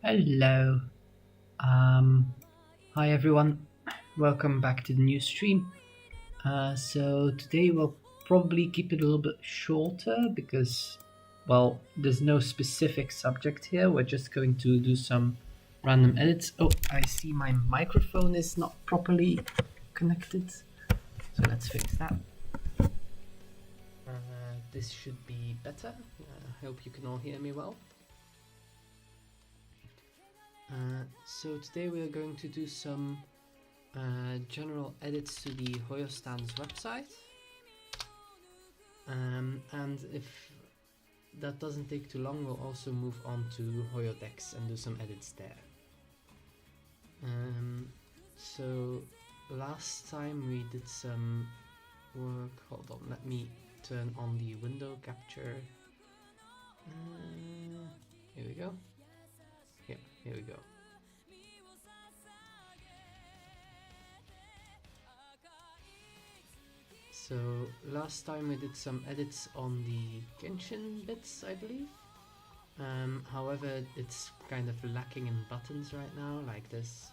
Hello. Um, Hi everyone. Welcome back to the new stream. So today we'll probably keep it a little bit shorter because, well, there's no specific subject here. We're just going to do some random edits. Oh, I see my microphone is not properly connected. So let's fix that. This should be better. I hope you can all hear me well. So today we are going to do some general edits to the HoYoStans website, and if that doesn't take too long, we'll also move on to HoYoDex and do some edits there. So last time we did some work. Hold on, let me turn on the window capture. Here we go. Yeah, here we go. So last time we did some edits on the Genshin bits, I believe. However, it's kind of lacking in buttons right now, like this.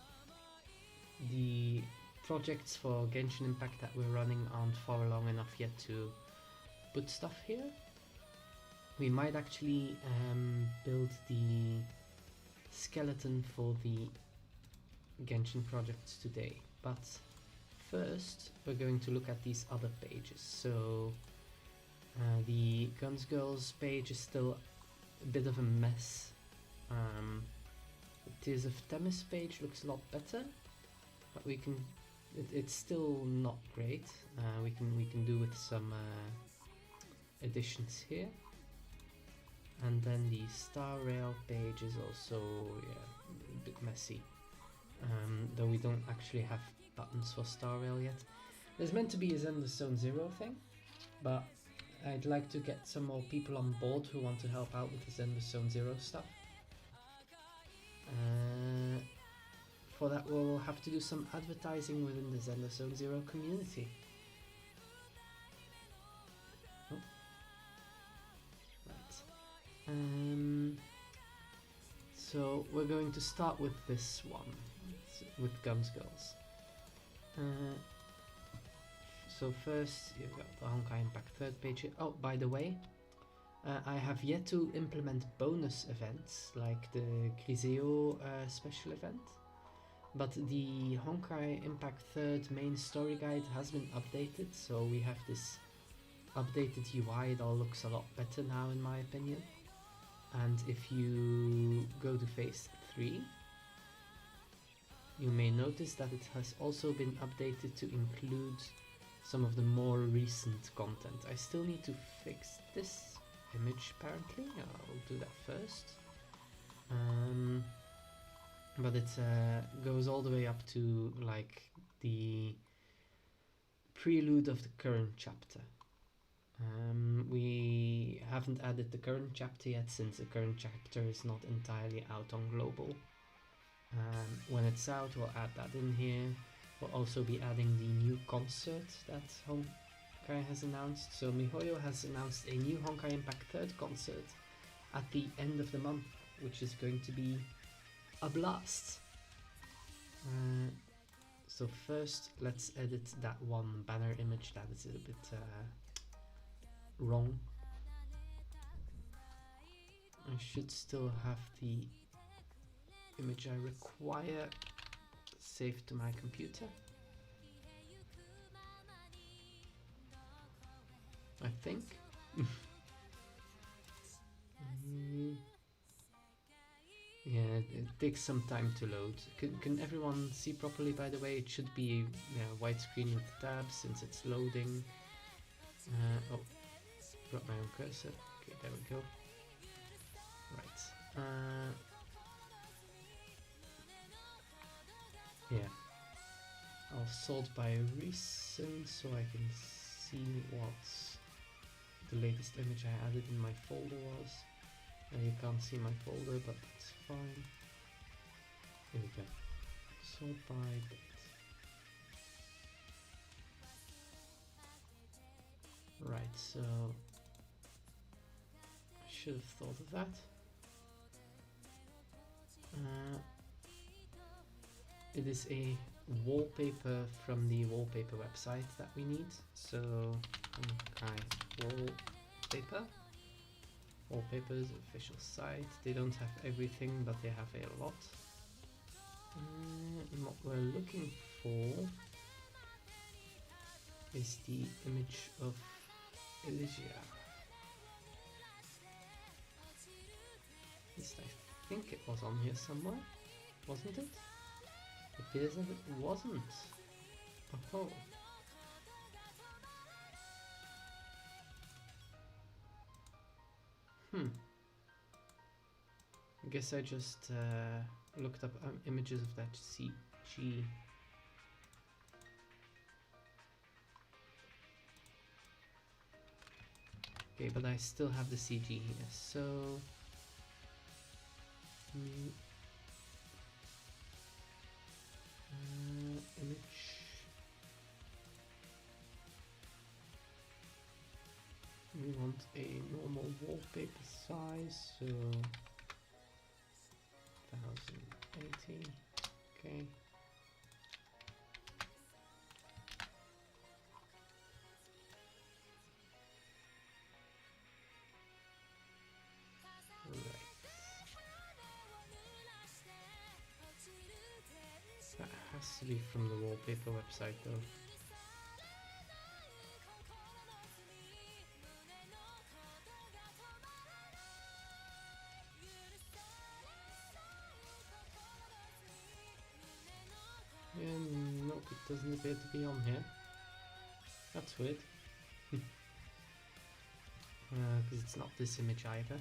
The projects for Genshin Impact that we're running aren't far along enough yet to put stuff here. We might actually build the skeleton for the Genshin projects today, but first we're going to look at these other pages. So the Guns Girls page is still a bit of a mess. The Tears of Themis page looks a lot better, but we can it's still not great. We can do with some additions here. And then the Star Rail page is also a bit messy, though we don't actually have buttons for Star Rail yet. There's meant to be a Zender Zone Zero thing, but I'd like to get some more people on board who want to help out with the Zender Zone Zero stuff. For that we'll have to do some advertising within the Zender Zone Zero community. Oh. Right. So we're going to start with this one, with Guns Girls. So first you've got the Honkai Impact third page here. Oh, by the way, I have yet to implement bonus events like the Griseo special event, but the Honkai Impact third main story guide has been updated, so we have this updated UI. It all looks a lot better now in my opinion. And if you go to phase 3, you may notice that it has also been updated to include some of the more recent content. I still need to fix this image apparently. I'll do that first. But it goes all the way up to like the prelude of the current chapter. We haven't added the current chapter yet since the current chapter is not entirely out on global. When it's out, we'll add that in here. We'll also be adding the new concert that Honkai has announced. So MiHoYo has announced a new Honkai Impact 3rd concert at the end of the month, which is going to be a blast. So first, let's edit that one banner image that is a bit wrong. I should still have the image I require saved to my computer, I think. Yeah, it takes some time to load. Can everyone see properly, by the way? It should be widescreen with tabs since it's loading. Oh, brought my own cursor. Okay, there we go. Right. Yeah. I'll sort by recent so I can see what the latest image I added in my folder was. You can't see my folder, but it's fine. Here we go. Sort by date. Right, so I should have thought of that. It is a wallpaper from the wallpaper website that we need. So Honkai wallpaper. Wallpapers official site. They don't have everything, but they have a lot. And what we're looking for is the image of Elysia. At least I think it was on here somewhere, wasn't it? It appears that it wasn't. Oh. I guess I just looked up images of that CG. Okay, but I still have the CG here, so image. We want a normal wallpaper size, so 1080. Okay. That has to be from the wallpaper website though. Yeah, nope, it doesn't appear to be on here. That's weird. Because it's not this image either.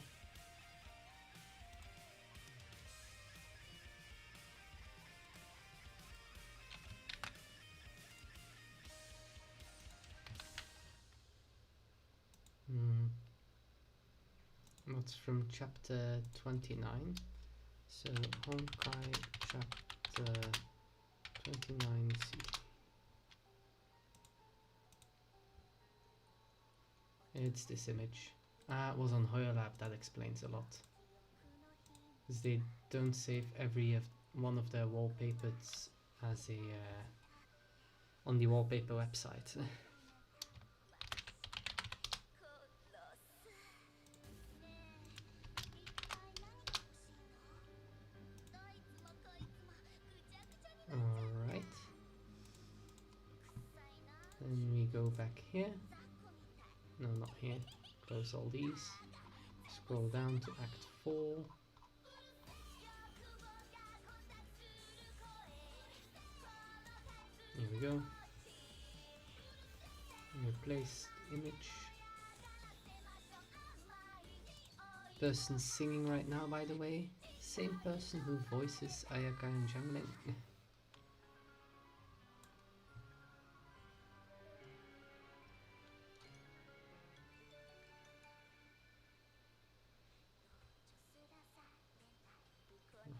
That's from chapter 29. So Honkai chapter 29C. It's this image. It was on HoYoLab, that explains a lot. Because they don't save every one of their wallpapers as a on the wallpaper website. Alright. Then we go back here. No, not here. Close all these. Scroll down to Act 4. Here we go. Replace image. Person singing right now, by the way. Same person who voices Ayaka and Jiangling.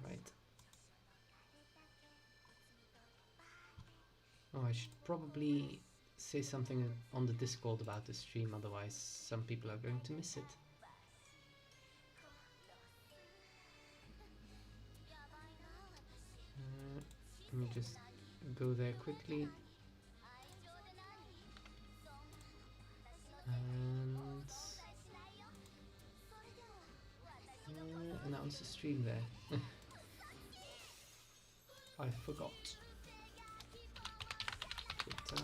Right. Oh, I should probably say something on the Discord about the stream, otherwise some people are going to miss it. Let me just go there quickly and announce a stream there. I forgot. Twitter.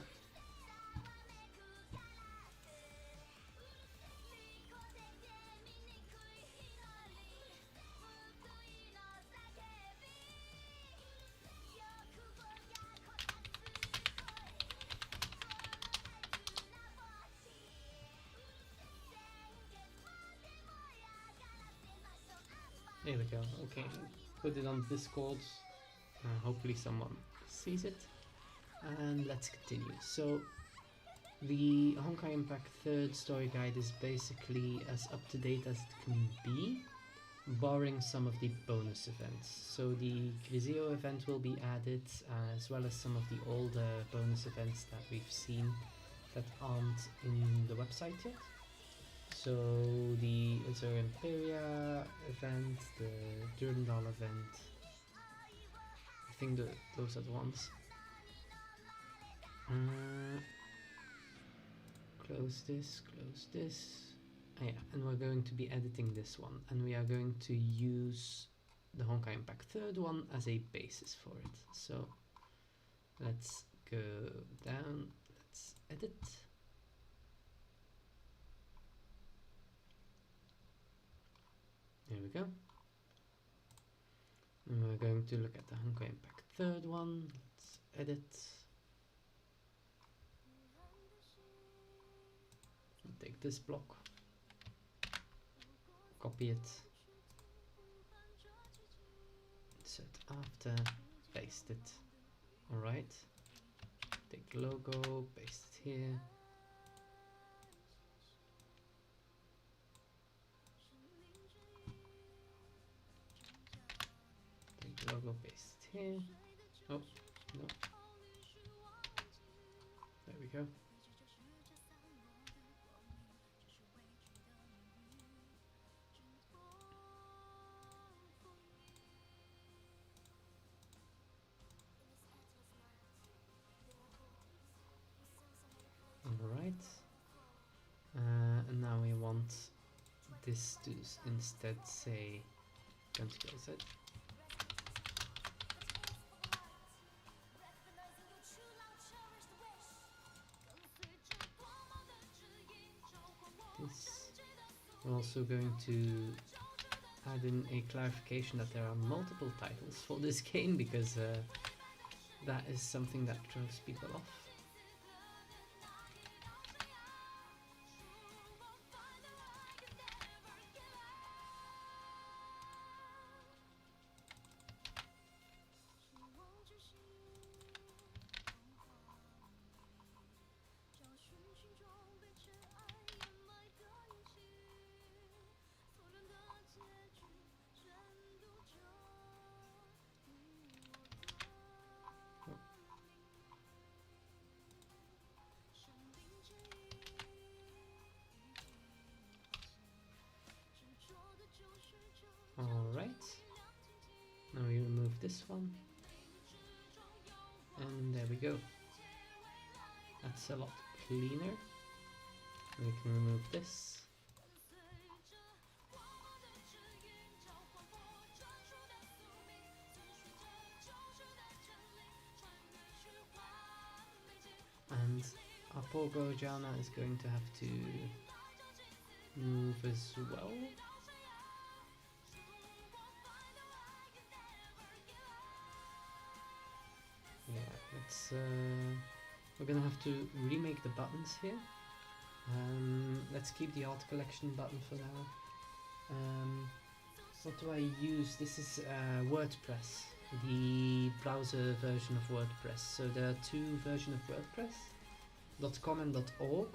There we go. Okay, put it on Discord. Hopefully someone sees it. And let's continue. So the Honkai Impact 3rd story guide is basically as up to date as it can be, barring some of the bonus events. So the Griseo event will be added, as well as some of the older bonus events that we've seen that aren't in the website yet. So the Azure Imperia event, the Durandal event, think those are the ones. Close this, close this. Oh, yeah, and we're going to be editing this one, and we are going to use the Honkai Impact third one as a basis for it. So let's go down, let's edit. There we go. And we're going to look at the Honkai Impact third one. Let's edit. Take this block, copy it, insert after, paste it. Alright, take logo, paste it here. Take logo, paste it here. Oh, no. There we go. Alright, and now we want this to instead say Z. This. We're also going to add in a clarification that there are multiple titles for this game, because that is something that throws people off. Alright, now we remove this one, and there we go. That's a lot cleaner. We can remove this. And our poor Gorgiana is going to have to move as well. Yeah, let's we're gonna have to remake the buttons here. Let's keep the art collection button for now. What do I use? This is WordPress, the browser version of WordPress. So there are two versions of WordPress, .com and .org.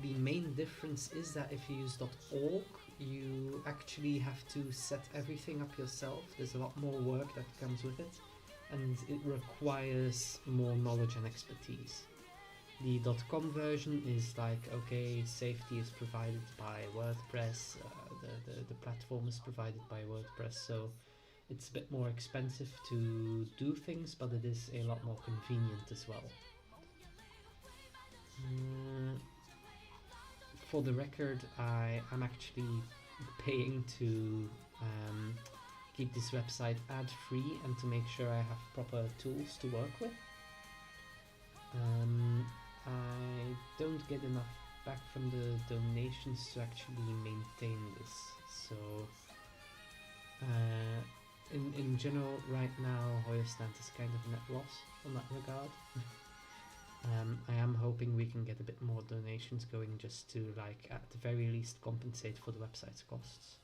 The main difference is that if you use .org, you actually have to set everything up yourself. There's a lot more work that comes with it, and it requires more knowledge and expertise. The .com version is like, okay, safety is provided by WordPress, the platform is provided by WordPress, so it's a bit more expensive to do things, but it is a lot more convenient as well. For the record, I'm actually paying to keep this website ad-free and to make sure I have proper tools to work with. I don't get enough back from the donations to actually maintain this, so in general right now HoYoStans is kind of net loss on that regard. I am hoping we can get a bit more donations going, just to, like, at the very least compensate for the website's costs.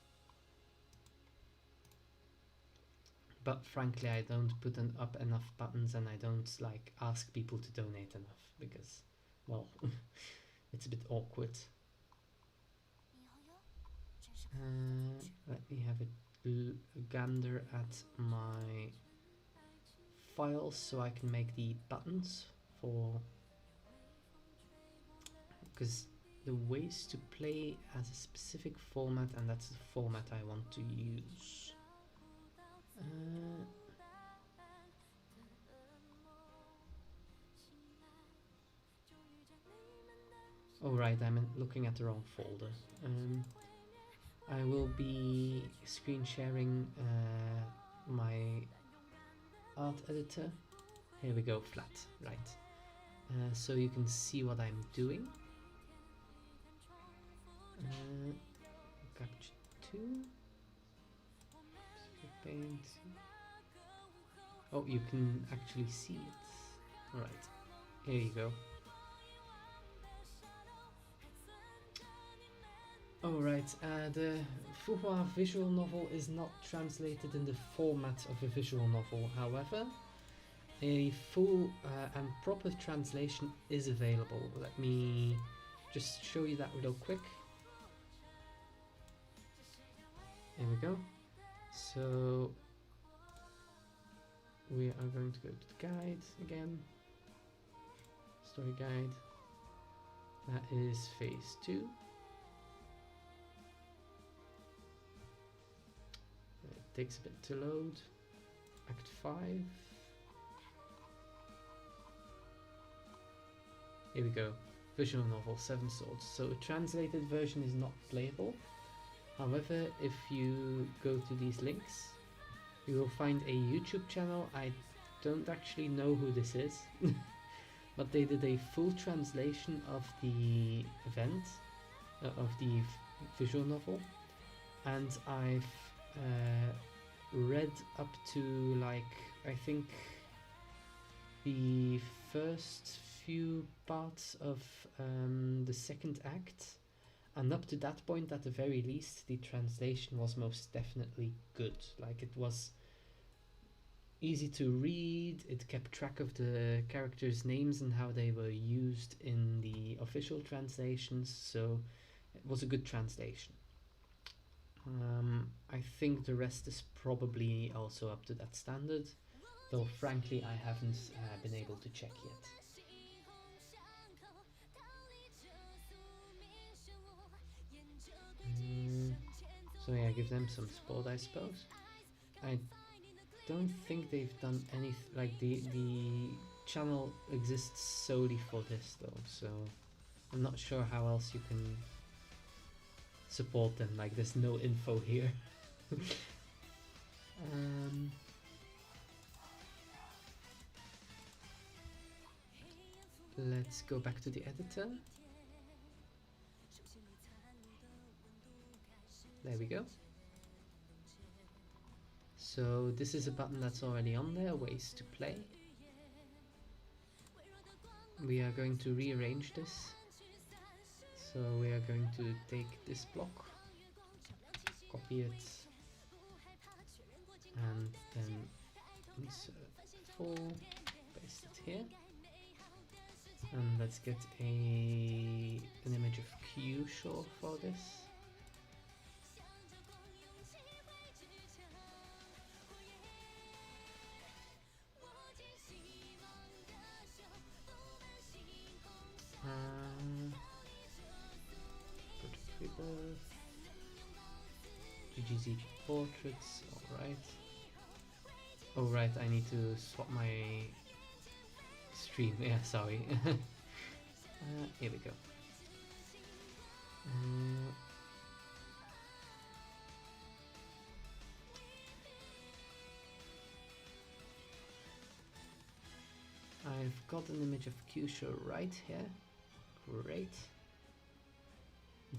But frankly, I don't put up enough buttons, and I don't like ask people to donate enough, because, well, it's a bit awkward. Let me have a gander at my files so I can make the buttons for, because the ways to play has a specific format, and that's the format I want to use. Oh right, I'm looking at the wrong folder. I will be screen sharing my art editor. Here we go, flat, right. So you can see what I'm doing. Capture 2. Paint. Oh, you can actually see it. Alright, here you go. Alright, the Fuhua visual novel is not translated in the format of a visual novel. However, a full and proper translation is available. Let me just show you that real quick. Here we go. So we are going to go to the guide again. Story guide. That is phase 2. It takes a bit to load. Act 5. Here we go. Visual novel, 7 Swords. So a translated version is not playable. However, if you go to these links, you will find a YouTube channel. I don't actually know who this is, but they did a full translation of the event, of the visual novel, and I've read up to, like, I think the first few parts of the second act, and up to that point, at the very least, the translation was most definitely good. Like, it was easy to read, it kept track of the characters' names and how they were used in the official translations, so it was a good translation. I think the rest is probably also up to that standard, though frankly I haven't been able to check yet. So yeah, give them some support, I suppose. I don't think they've done anything, like the channel exists solely for this though, so I'm not sure how else you can support them, like there's no info here. Let's go back to the editor. There we go. So this is a button that's already on there, ways to play. We are going to rearrange this. So we are going to take this block, copy it, and then insert 4, paste it here. And let's get an image of Q-Shore for this. GGZ portraits, alright. Oh right, I need to swap my stream, yeah, sorry. Here we go. I've got an image of Q-Shore right here. Great.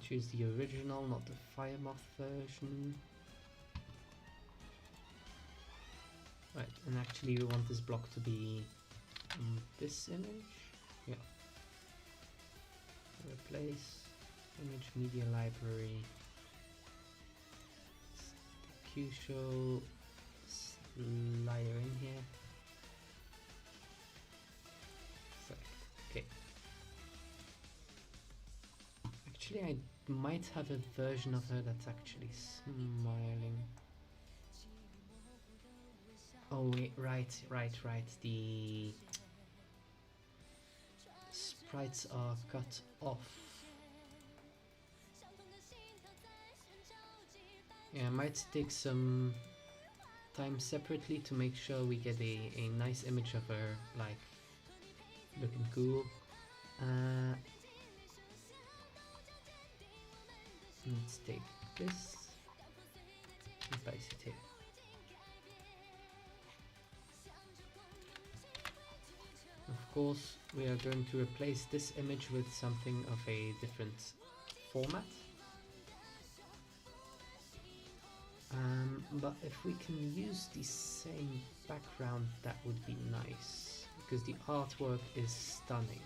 Choose the original, not the Firemoth version. Right, and actually we want this block to be this image. Yeah. Replace image media library. Q-Show slider in here. Select. Okay. Actually, I might have a version of her that's actually smiling. Oh wait, right. The sprites are cut off. Yeah, I might take some time separately to make sure we get a nice image of her, like, looking cool. Let's take this and place it here. Of course, we are going to replace this image with something of a different format. But if we can use the same background, that would be nice, because the artwork is stunning.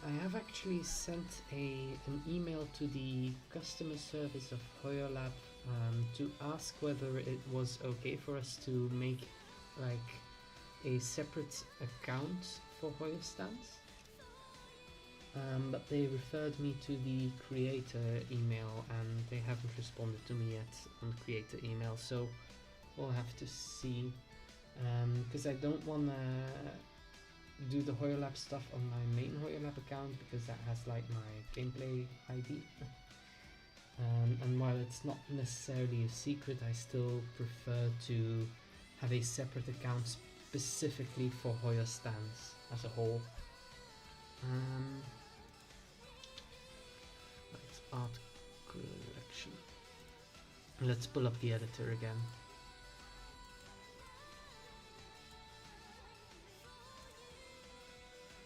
I have actually sent an email to the customer service of HoYoLab to ask whether it was okay for us to make like a separate account for HoYoStans. But they referred me to the creator email and they haven't responded to me yet on creator email, so we'll have to see, because I don't want to do the HoYoLab stuff on my main HoYoLab account because that has like my gameplay ID. And while it's not necessarily a secret, I still prefer to have a separate account specifically for HoYoStans as a whole. Let's art collection. Let's pull up the editor again.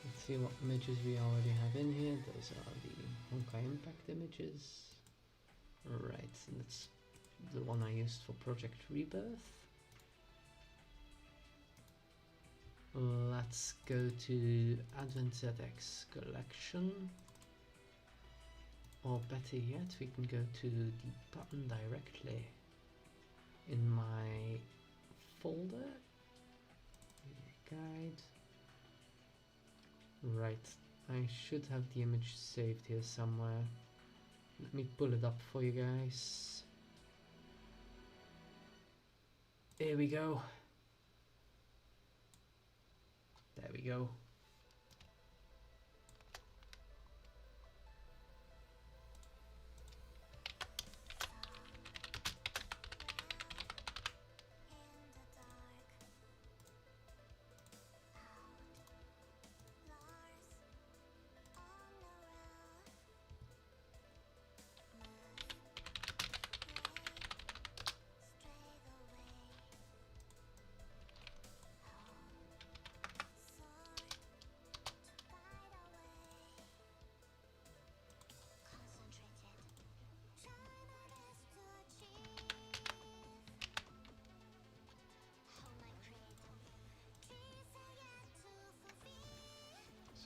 Let's see what images we already have in here. Those are the Honkai Impact images. Right, and that's the one I used for Project Rebirth. Let's go to Advent ZX collection. Or better yet, we can go to the button directly in my folder. Guide. Right, I should have the image saved here somewhere. Let me pull it up for you guys. Here we go. There we go.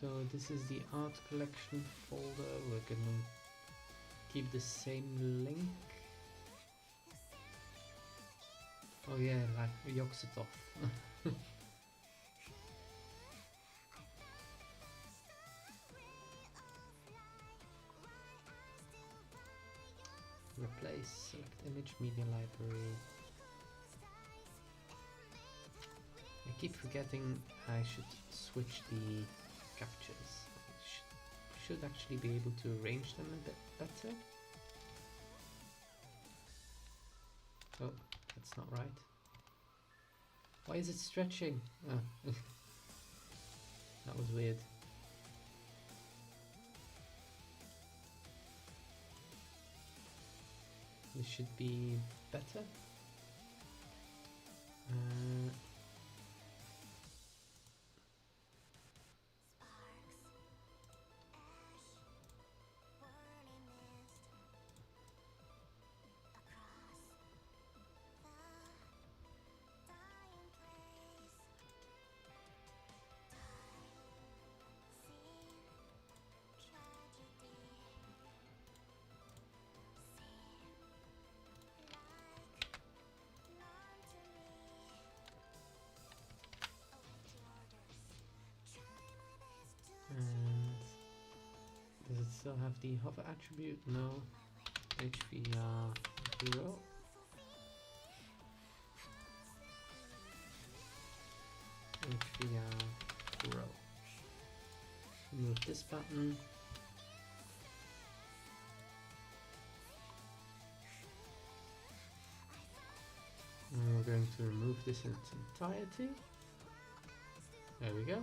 So this is the art collection folder. We're gonna keep the same link. Oh yeah, like Yoxitov. Replace, select image, media library. I keep forgetting I should switch the captures. I should actually be able to arrange them a bit better. Oh, that's not right. Why is it stretching? Oh. That was weird. This should be better. And does it still have the hover attribute? No. HVR 0. HVR 0. Move this button. And we're going to remove this in its entirety. There we go.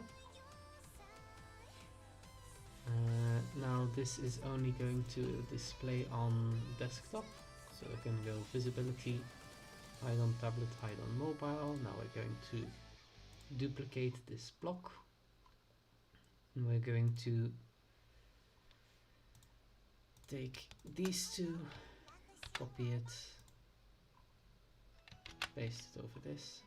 Now this is only going to display on desktop, so we're going to go visibility, hide on tablet, hide on mobile. Now we're going to duplicate this block, and we're going to take these two, copy it, paste it over this.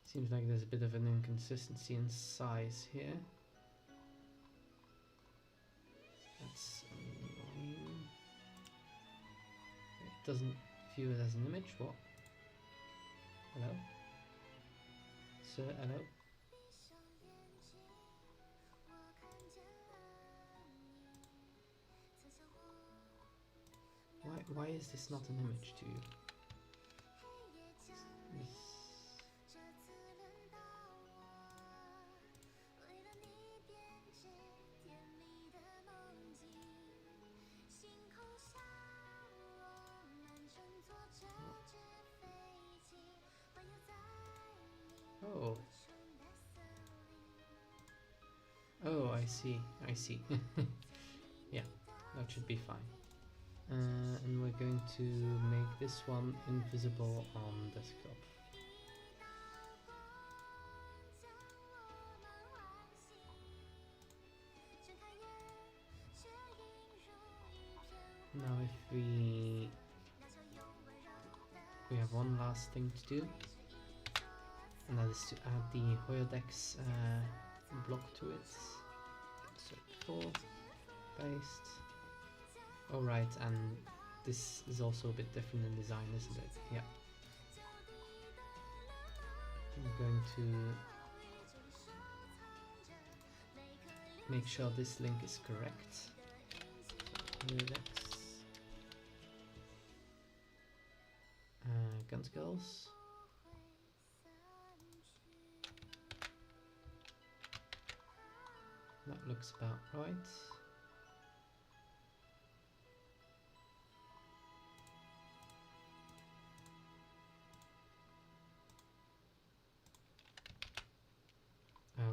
Seems like there's a bit of an inconsistency in size here. That's annoying. It doesn't view it as an image. What? Hello? Sir, hello? Why is this not an image to you? Oh. Oh, I see. Yeah, that should be fine. And we're going to make this one invisible on desktop. Now if we have one last thing to do, and that is to add the HoYoDex block to it. Insert 4, paste. Alright, and this is also a bit different in design, isn't it? Yeah. I'm going to make sure this link is correct. HoYoDex. Guns Girls. That looks about right.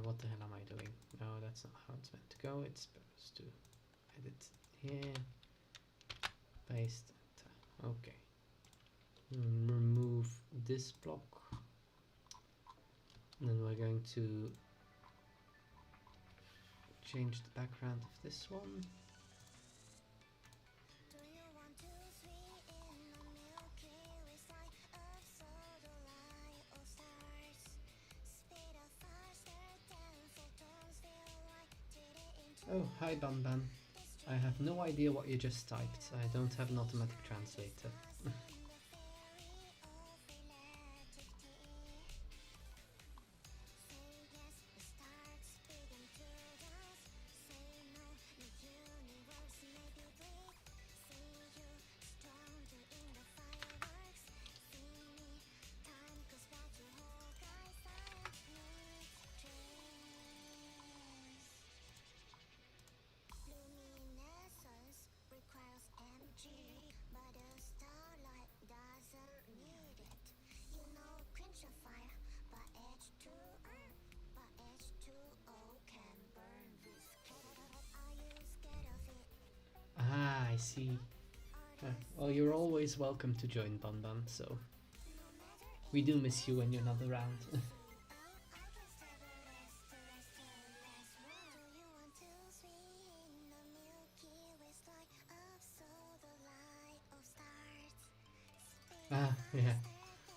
What the hell am I doing? No, that's not how it's meant to go. It's supposed to edit here, paste, enter. Okay. Remove this block. And then we're going to change the background of this one. Oh, hi Bam Bam. I have no idea what you just typed. I don't have an automatic translator. I see. Well, you're always welcome to join Bun Bun, so we do miss you when you're not around. Yeah.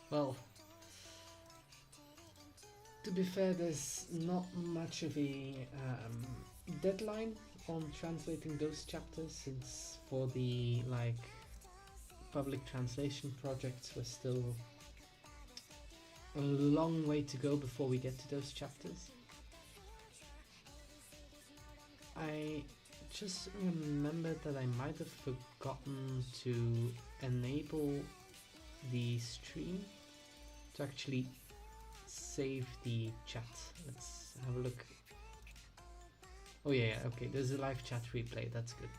Well, to be fair, there's not much of a deadline on translating those chapters, since for the public translation projects we're still a long way to go before we get to those chapters. I just remembered that I might have forgotten to enable the stream to actually save the chat. Let's have a look. Oh yeah, okay, there's a live chat replay. That's good.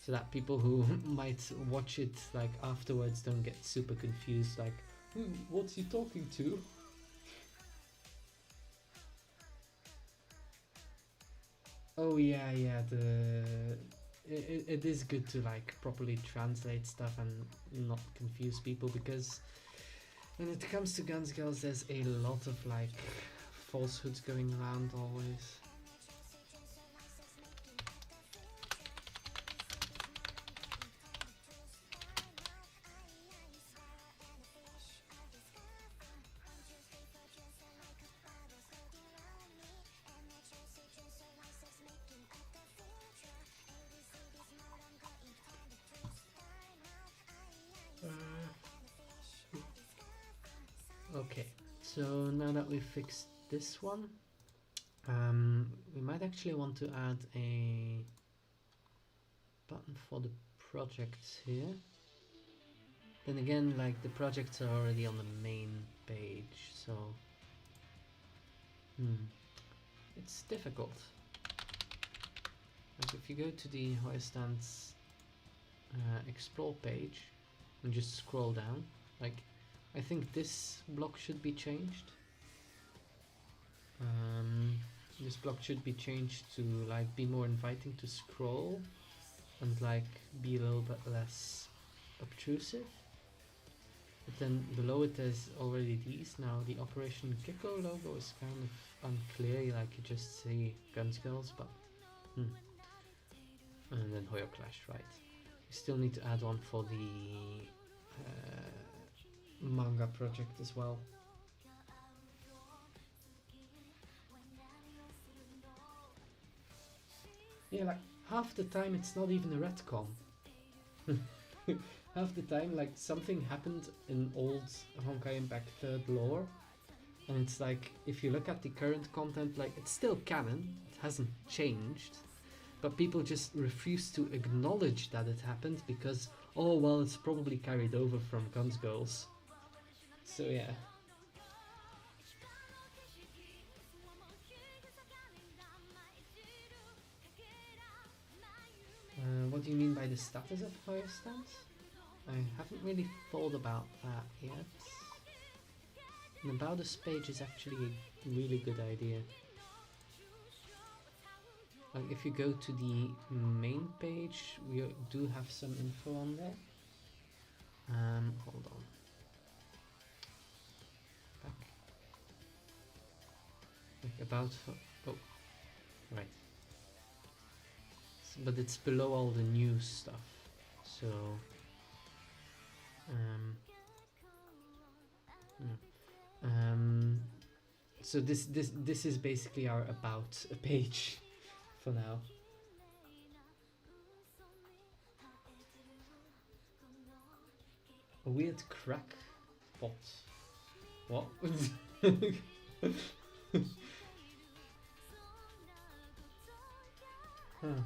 so that people who might watch it like afterwards don't get super confused, like, what's he talking to? Oh yeah, yeah, it is good to like properly translate stuff and not confuse people, because when it comes to Guns Girls there's a lot of like falsehoods going around always. Okay, so now that we've fixed this one, we might actually want to add a button for the projects here. Then again, like the projects are already on the main page, so it's difficult. Like if you go to the HoYoStans explore page and just scroll down, like I think this block should be changed. This block should be changed to like be more inviting to scroll and like be a little bit less obtrusive. But then below it there's already these. Now the Operation Gecko logo is kind of unclear, like you just see Guns Girls, but and then Hoyo Clash, right? You still need to add one for the manga project as well. Yeah, like half the time it's not even a retcon. Half the time, like something happened in old Honkai Impact 3rd lore, and it's like if you look at the current content, like it's still canon, it hasn't changed, but people just refuse to acknowledge that it happened because, oh well, it's probably carried over from Guns Girls. So yeah. What do you mean by the status of HoYoStans? I haven't really thought about that yet. An About Us page is actually a really good idea. Like if you go to the main page, we do have some info on there. Hold on. Back. Like about, oh, right. But it's below all the new stuff, so so this is basically our about page for now. A weird crack pot. What? Huh.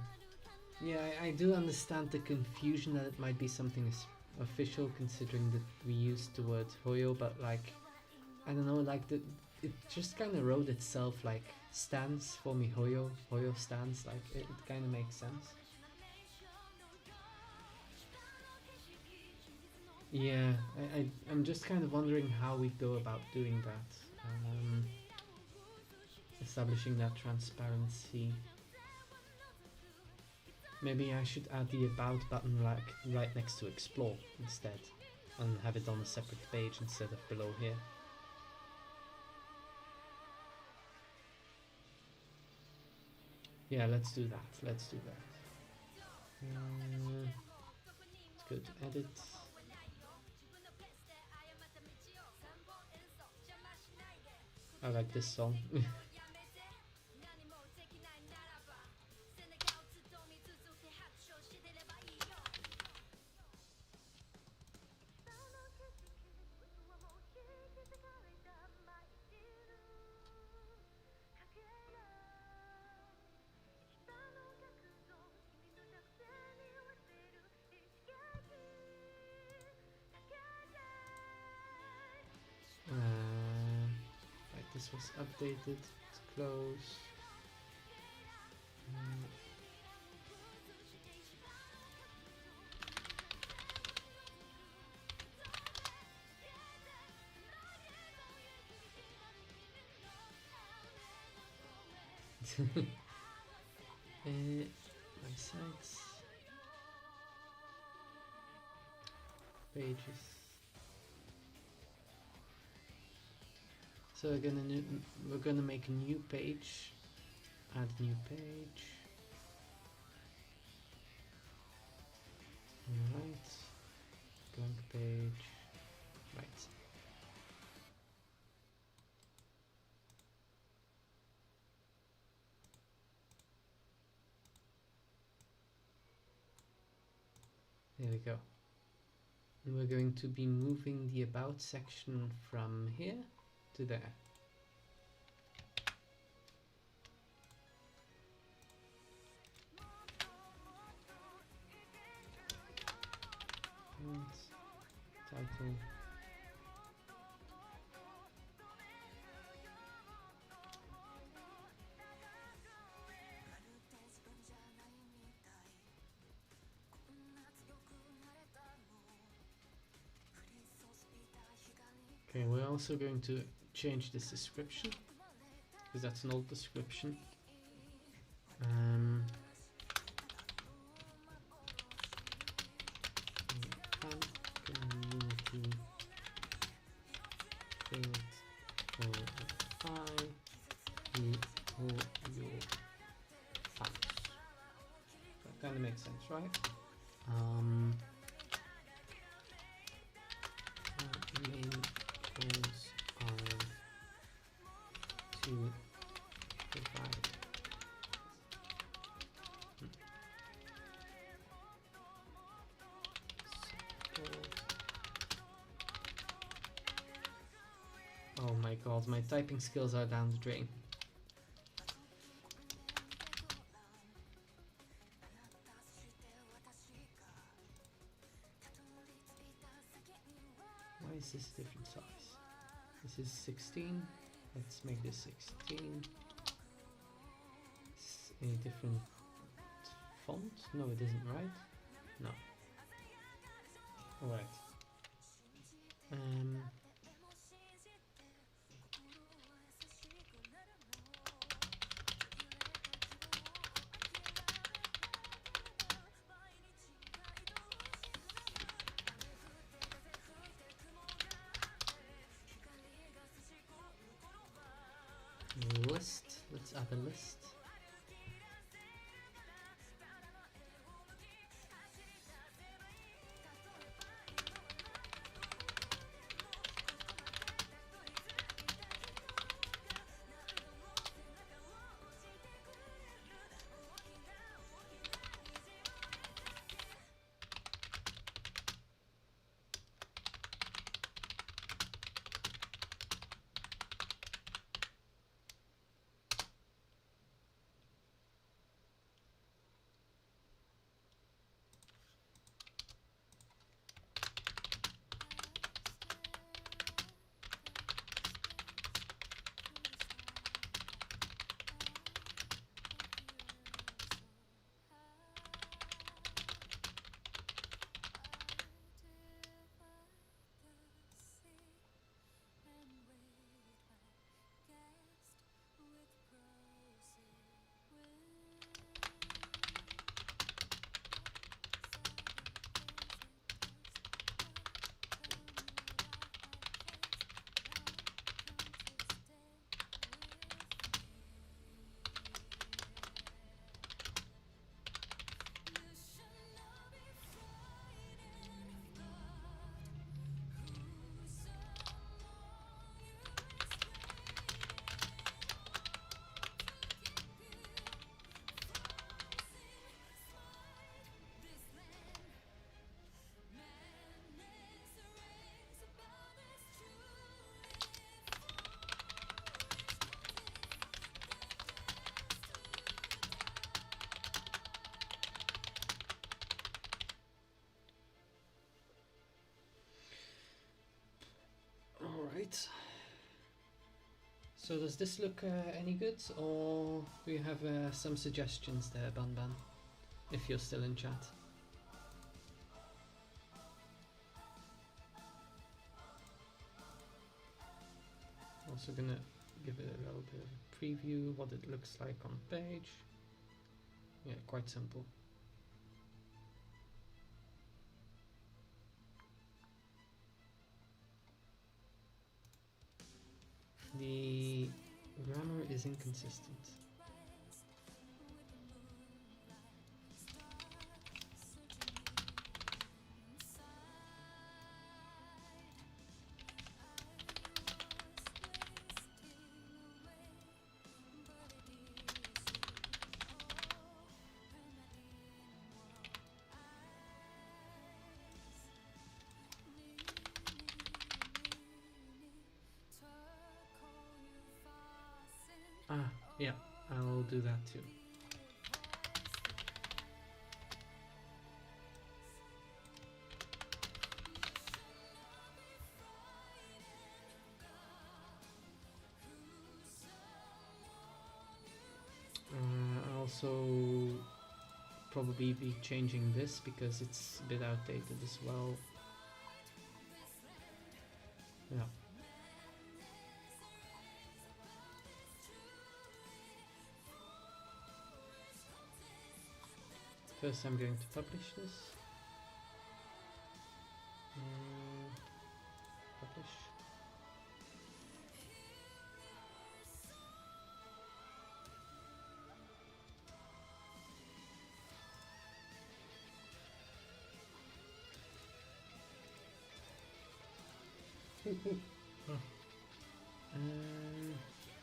Yeah, I do understand the confusion that it might be something official, considering that we used the word Hoyo, but like, I don't know, like it just kind of wrote itself, like stands for me, HoYoStans, like it kind of makes sense. Yeah, I'm just kind of wondering how we go about doing that, establishing that transparency. Maybe I should add the about button like right next to explore instead, and have it on a separate page instead of below here. Yeah, let's do that. Let's do that. Let's go to edit. I like this song. Right, this was updated. Let's close. My sites, pages. So we're gonna make a new page. Add new page. Alright. Blank page. Right. There we go. And we're going to be moving the about section from here to there. Title. Okay, we're also going to change this description because that's an old description. Community build for your house. That kind of makes sense, right? Main goals are to provide support. Oh my god, my typing skills are down the drain. Why is this a different size? This is 16. Let's make this 16. It's a different font? No, it isn't, right? No. Alright. List. Let's add a list. Alright. So does this look any good, or do you have some suggestions there, Banban, if you're still in chat? Also gonna give it a little bit of a preview, what it looks like on page. Yeah, quite simple. The grammar is inconsistent. Ah, yeah, I'll do that too. I'll also probably be changing this because it's a bit outdated as well. Yeah. First I'm going to publish this. Publish.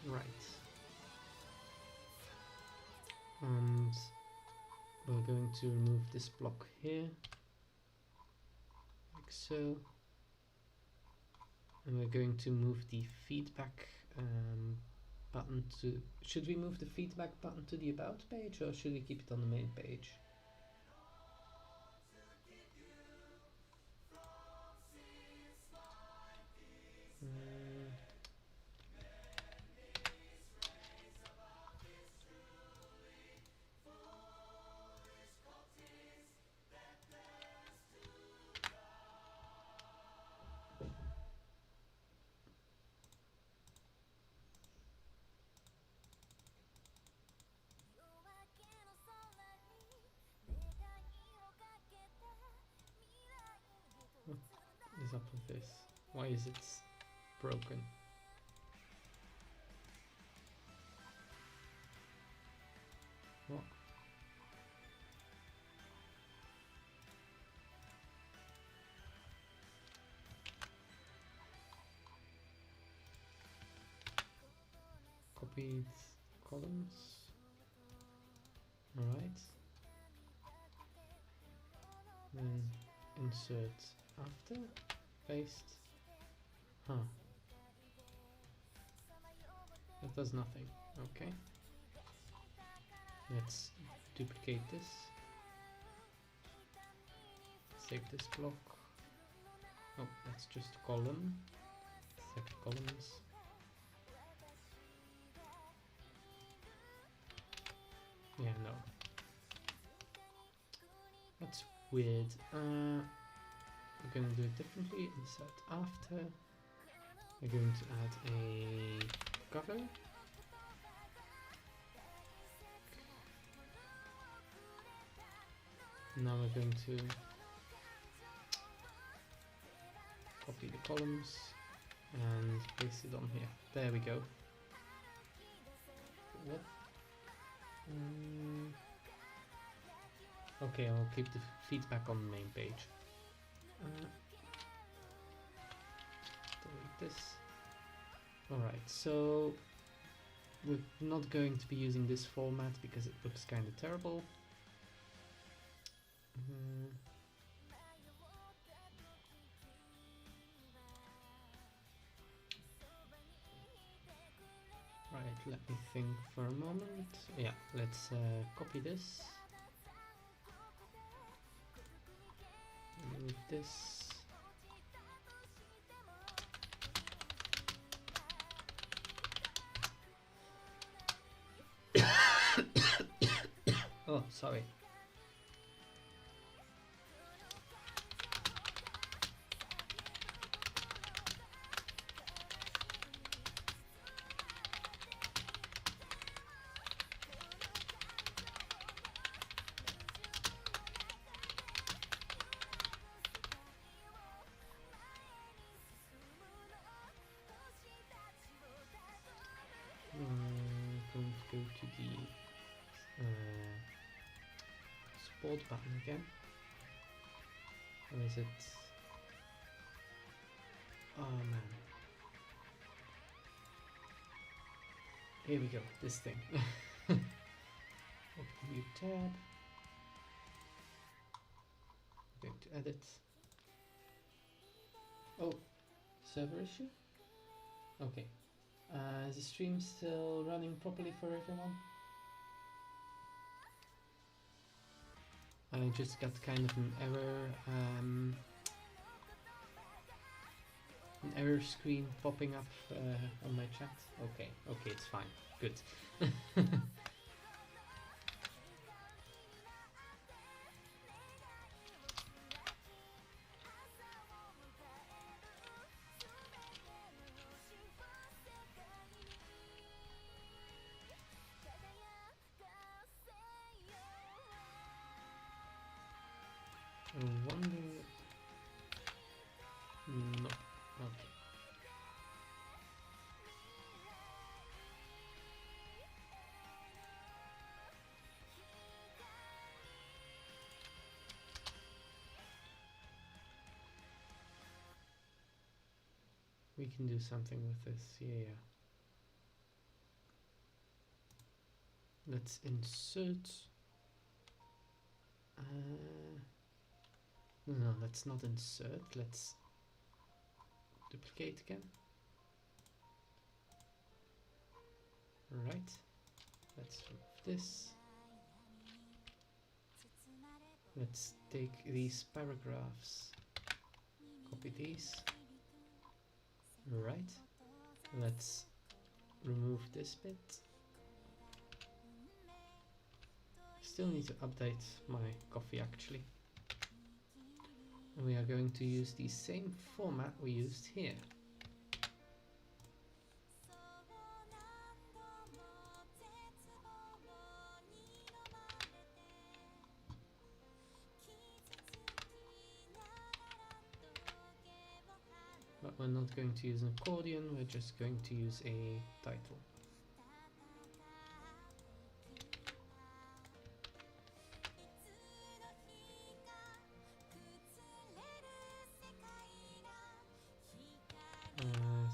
Right. And we're going to remove this block here, like so. And we're going to move the feedback button to... Should we move the feedback button to the about page, or should we keep it on the main page? What is up with this? Why is it broken? What? Copied columns. Alright. Then insert after. Paste. Huh. That does nothing. Okay. Let's duplicate this. Save this block. Oh, that's just a column. Set columns. Yeah, no. That's weird. We're gonna do it differently. Insert after. We're going to add a cover. Now we're going to copy the columns and paste it on here. There we go. What? Okay, I'll keep the feedback on the main page. Delete this. Alright, so we're not going to be using this format because it looks kind of terrible. Right, let me think for a moment. Yeah, let's copy this. Move this. Oh, sorry. export button again. Or is it... Oh man. Here we go, this thing. Open new tab. I'm going to edit. Oh, server issue? Okay. Is the stream still running properly for everyone? I just got kind of an error screen popping up on my chat. Okay, it's fine. Good. I wonder... No. Okay. We can do something with this. Yeah. Let's insert... No, let's not insert. Let's duplicate again. Right. Let's remove this. Let's take these paragraphs. Copy these. Right. Let's remove this bit. Still need to update my coffee actually. And we are going to use the same format we used here. But we're not going to use an accordion, we're just going to use a title.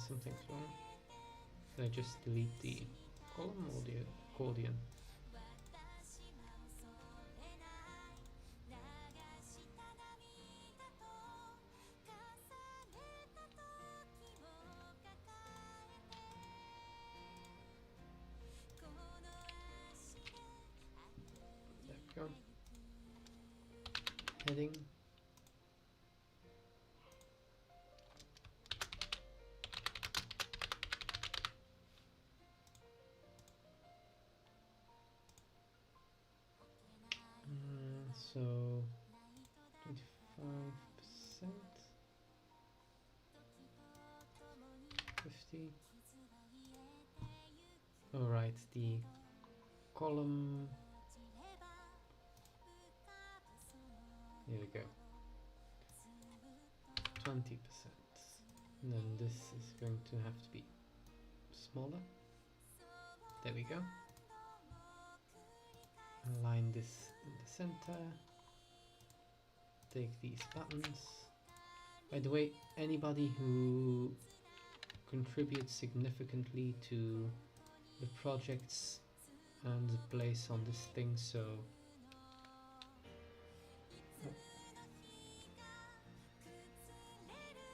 Something's wrong. Did I just delete the column or the accordion? There we go. Heading. So 25%, 50. All right, the column. Here we go. 20%. And then this is going to have to be smaller. There we go. Align this in the center. Take these buttons. By the way, anybody who contributes significantly to the projects and the place on this thing, so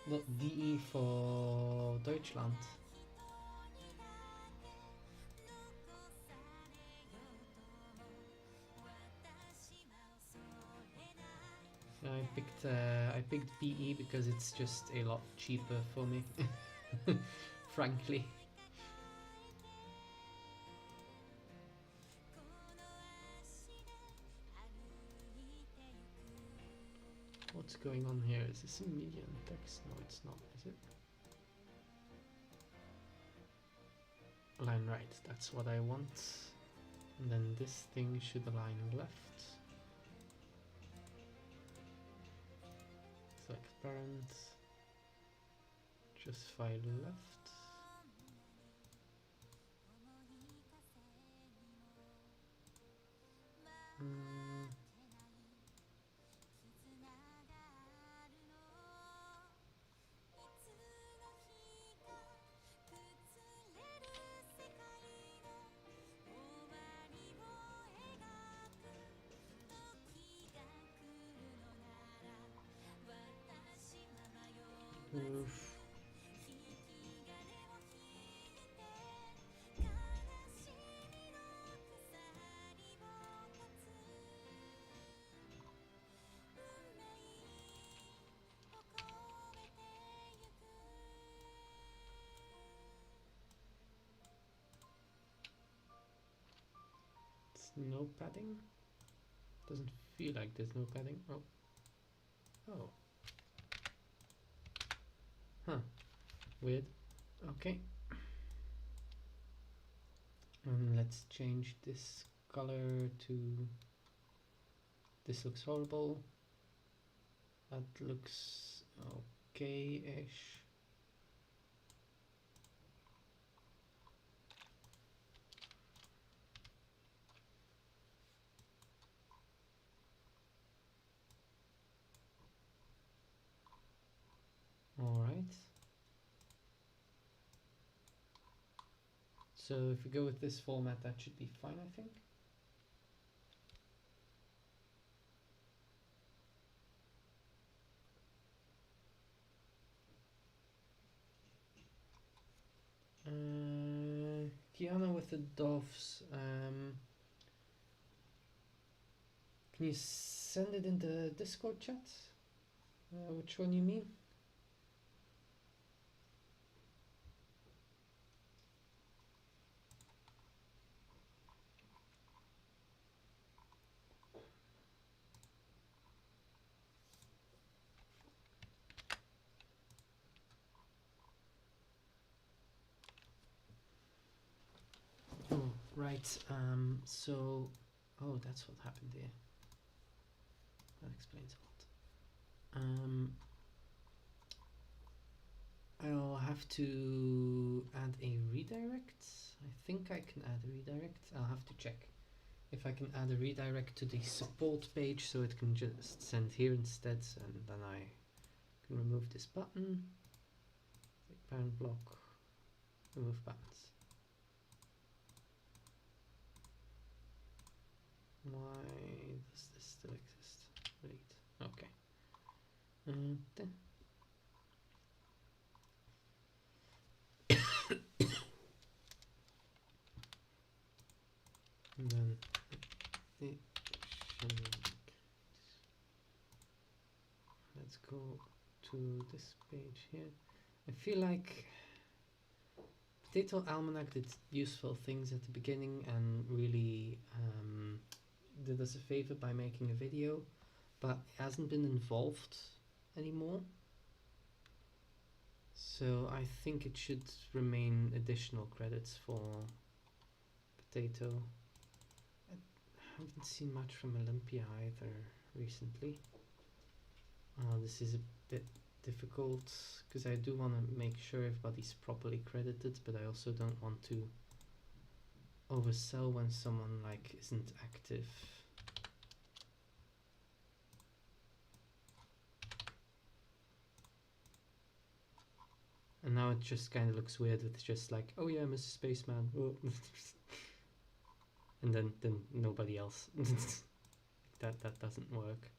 not DE for Deutschland. I picked BE because it's just a lot cheaper for me, frankly. What's going on here? Is this a median text? No, it's not, is it? Align right, that's what I want. And then this thing should align left. Select parent. Justify left. no padding. Doesn't feel like there's no padding. Oh. Oh. Huh. Weird. Okay. And let's change this color to... This looks horrible. That looks okay-ish. Alright. So if we go with this format, that should be fine, I think. Kiana with the doves. Can you send it in the Discord chat? Which one you mean? Oh, right. So, oh, that's what happened here. That explains a lot. I'll have to add a redirect. I think I can add a redirect. I'll have to check if I can add a redirect to the support page so it can just send here instead, and then I can remove this button. Parent block, remove buttons. Why does this still exist? Delete. Okay. And then let's go to this page here. I feel like Potato Almanac did useful things at the beginning and really did us a favor by making a video, but it hasn't been involved anymore. So I think it should remain additional credits for Potato. I haven't seen much from Olympia either recently. This is a bit difficult because I do want to make sure everybody's properly credited, but I also don't want to oversell when someone like isn't active. And now it just kind of looks weird with just like, oh yeah, Mr. Spaceman, oh. And then nobody else. that doesn't work.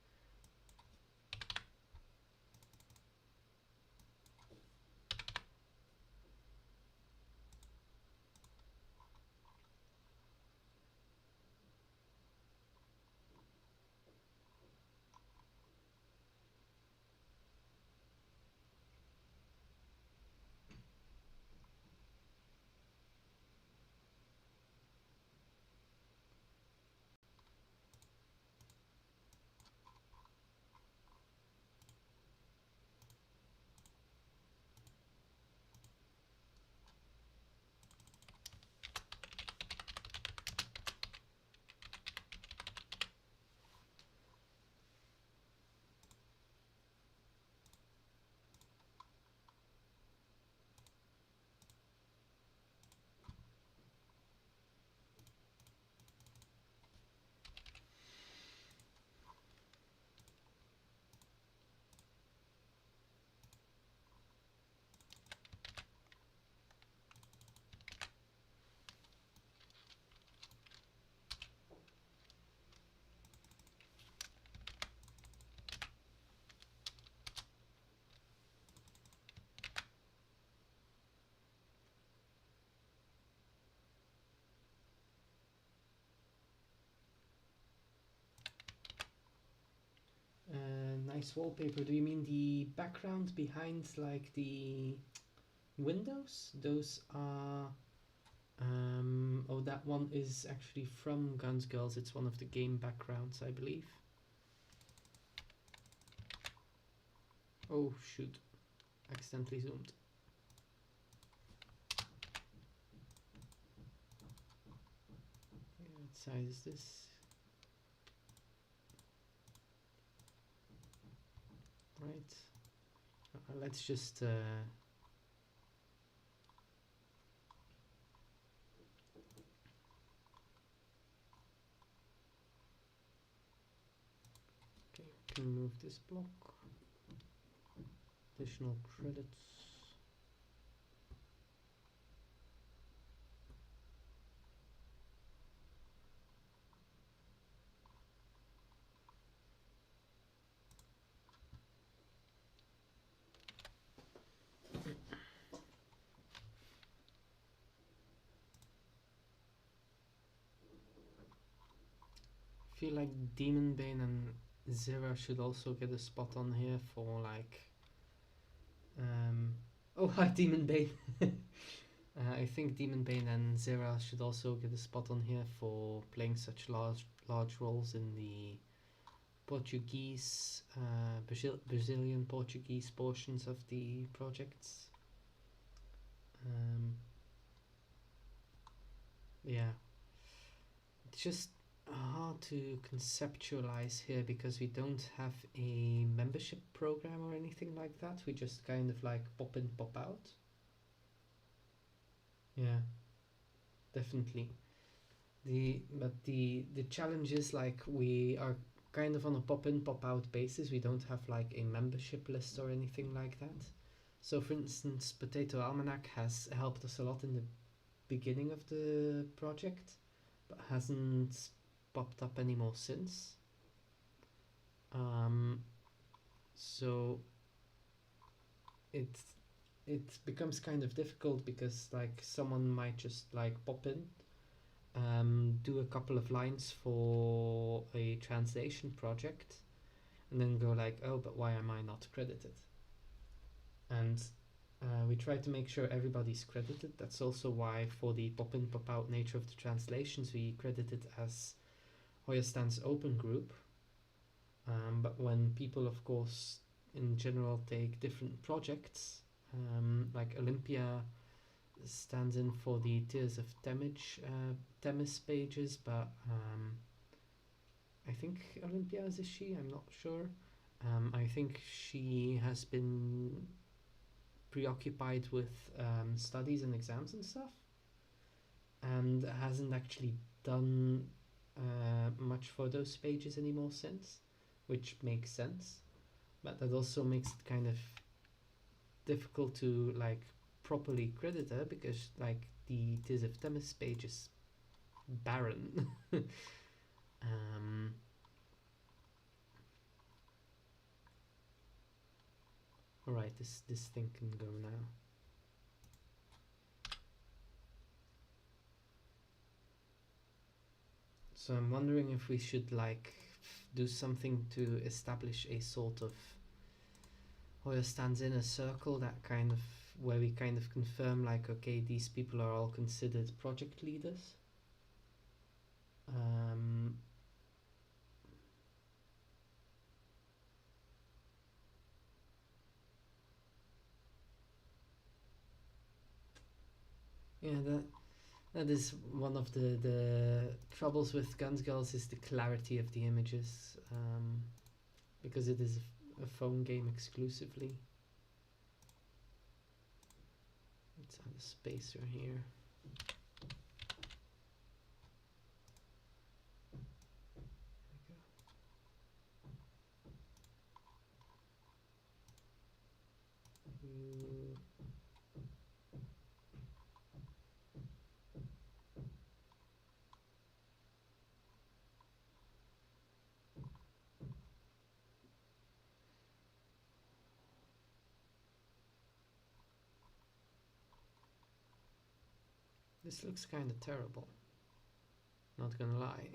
Nice wallpaper. Do you mean the background behind like the windows? Those are oh, that one is actually from Guns Girls. It's one of the game backgrounds, I believe. Oh shoot, accidentally zoomed. What size is this? Right. Let's just okay, can move this block. Additional credits. I feel like Demon Bane and Zera should also get a spot on here for like oh hi Demon Bane. I think Demon Bane and Zera should also get a spot on here for playing such large roles in the Portuguese, Brazilian Portuguese portions of the projects. Yeah, it's just hard to conceptualize here because we don't have a membership program or anything like that. We just kind of like pop in, pop out. Yeah, definitely. But the challenge is like we are kind of on a pop in, pop out basis. We don't have like a membership list or anything like that. So for instance, Potato Almanac has helped us a lot in the beginning of the project, but hasn't popped up anymore since. So it becomes kind of difficult because like someone might just like pop in, do a couple of lines for a translation project, and then go like, oh, but why am I not credited? And we try to make sure everybody's credited. That's also why for the pop in, pop out nature of the translations, we credit it as HoYoStans open group. But when people, of course, in general take different projects, like Olympia stands in for the Tears of Themis pages, but I think Olympia is a she, I'm not sure. I think she has been preoccupied with studies and exams and stuff, and hasn't actually done much for those pages anymore since, which makes sense. But that also makes it kind of difficult to like properly credit her because like the Tears of Themis page is barren. Alright, this thing can go now. So I'm wondering if we should like do something to establish a sort of HoYoStans inner circle, that kind of where we kind of confirm like, okay, these people are all considered project leaders. Yeah, that is one of the troubles with Guns Girls, is the clarity of the images, because it is a phone game exclusively. Let's add a spacer here. This looks kind of terrible, not gonna lie.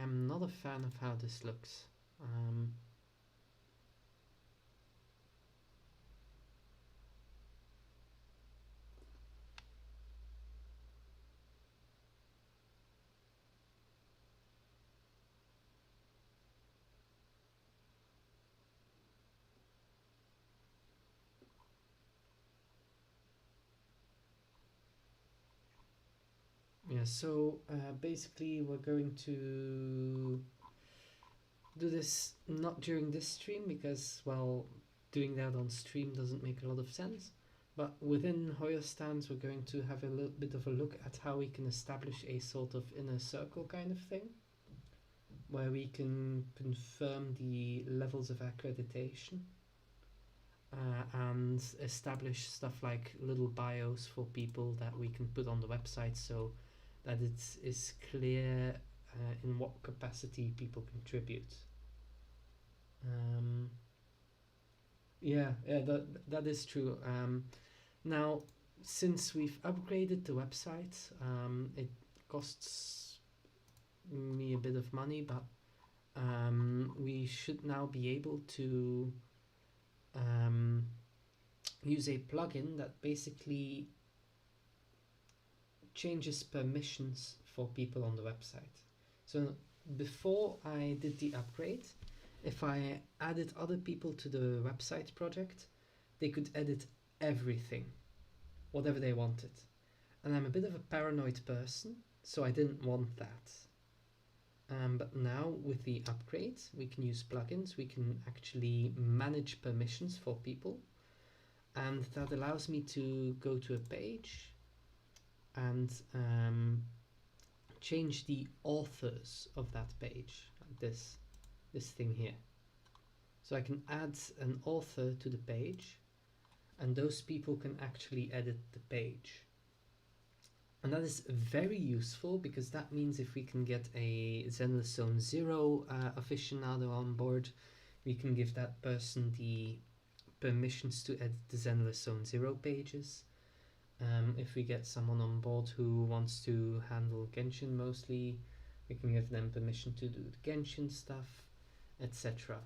I'm not a fan of how this looks. Yeah, so basically we're going to do this not during this stream because, well, doing that on stream doesn't make a lot of sense. But within HoYoStans, we're going to have a little bit of a look at how we can establish a sort of inner circle kind of thing, where we can confirm the levels of accreditation and establish stuff like little bios for people that we can put on the website so that it is clear in what capacity people contribute. Um, yeah, that is true. Now, since we've upgraded the website, it costs me a bit of money, but we should now be able to use a plugin that basically changes permissions for people on the website. So before I did the upgrade, if I added other people to the website project, they could edit everything, whatever they wanted. And I'm a bit of a paranoid person, so I didn't want that. But now with the upgrade, we can use plugins, we can actually manage permissions for people, and that allows me to go to a page and change the authors of that page, like this thing here. So I can add an author to the page, and those people can actually edit the page. And that is very useful because that means if we can get a Zenless Zone 0 aficionado on board, we can give that person the permissions to edit the Zenless Zone 0 pages. If we get someone on board who wants to handle Genshin mostly, we can give them permission to do the Genshin stuff, etc.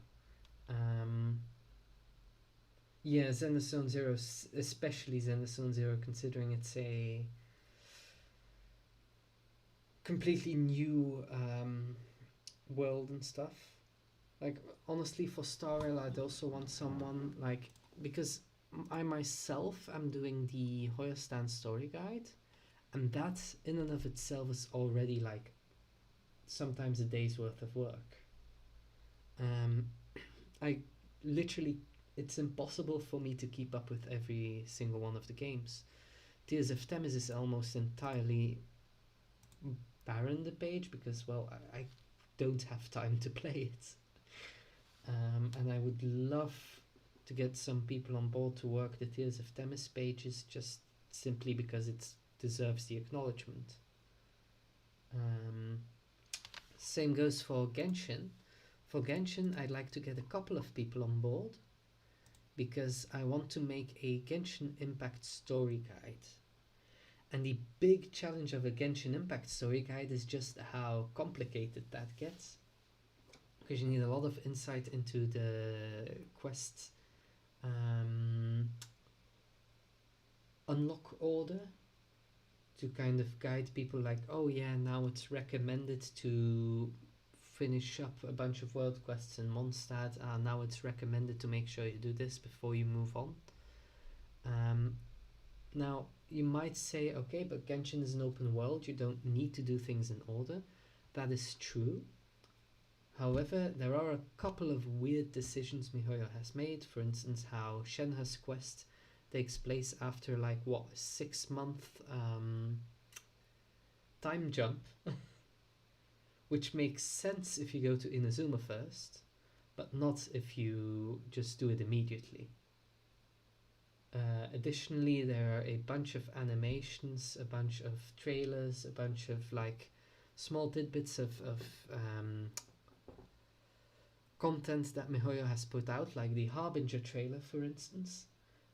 Yeah, Zenless Zone 0, especially Zenless Zone 0, considering it's a completely new world and stuff. Like, honestly, for Star Rail, I'd also want someone, like, because I myself am doing the HoYoStans story guide, and that in and of itself is already like sometimes a day's worth of work. I literally, it's impossible for me to keep up with every single one of the games. Tears of Themis is almost entirely barren, the page, because, well, I don't have time to play it. And I would love to get some people on board to work the Tears of Themis pages just simply because it deserves the acknowledgement. Same goes for Genshin. For Genshin, I'd like to get a couple of people on board because I want to make a Genshin Impact story guide. And the big challenge of a Genshin Impact story guide is just how complicated that gets. Because you need a lot of insight into the quest unlock order to kind of guide people like, oh yeah, now it's recommended to finish up a bunch of world quests in Mondstadt. Now it's recommended to make sure you do this before you move on. Now, you might say, okay, but Genshin is an open world, you don't need to do things in order. That is true. However, there are a couple of weird decisions MiHoYo has made. For instance, how Shenhe's quest takes place after, like, what, a 6-month time jump, which makes sense if you go to Inazuma first, but not if you just do it immediately. Additionally, there are a bunch of animations, a bunch of trailers, a bunch of, like, small tidbits of content that MiHoYo has put out, like the Harbinger trailer, for instance,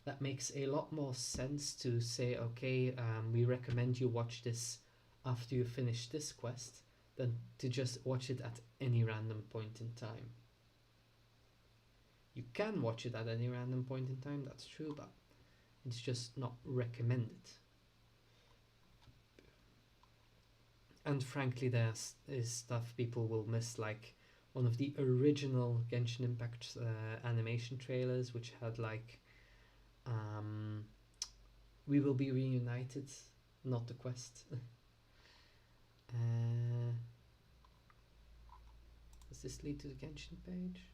that makes a lot more sense to say, okay, we recommend you watch this after you finish this quest, than to just watch it at any random point in time. You can watch it at any random point in time, that's true, but it's just not recommended. And frankly, there is stuff people will miss, like one of the original Genshin Impact animation trailers, which had, like, we will be reunited, not the quest. Does this lead to the Genshin page?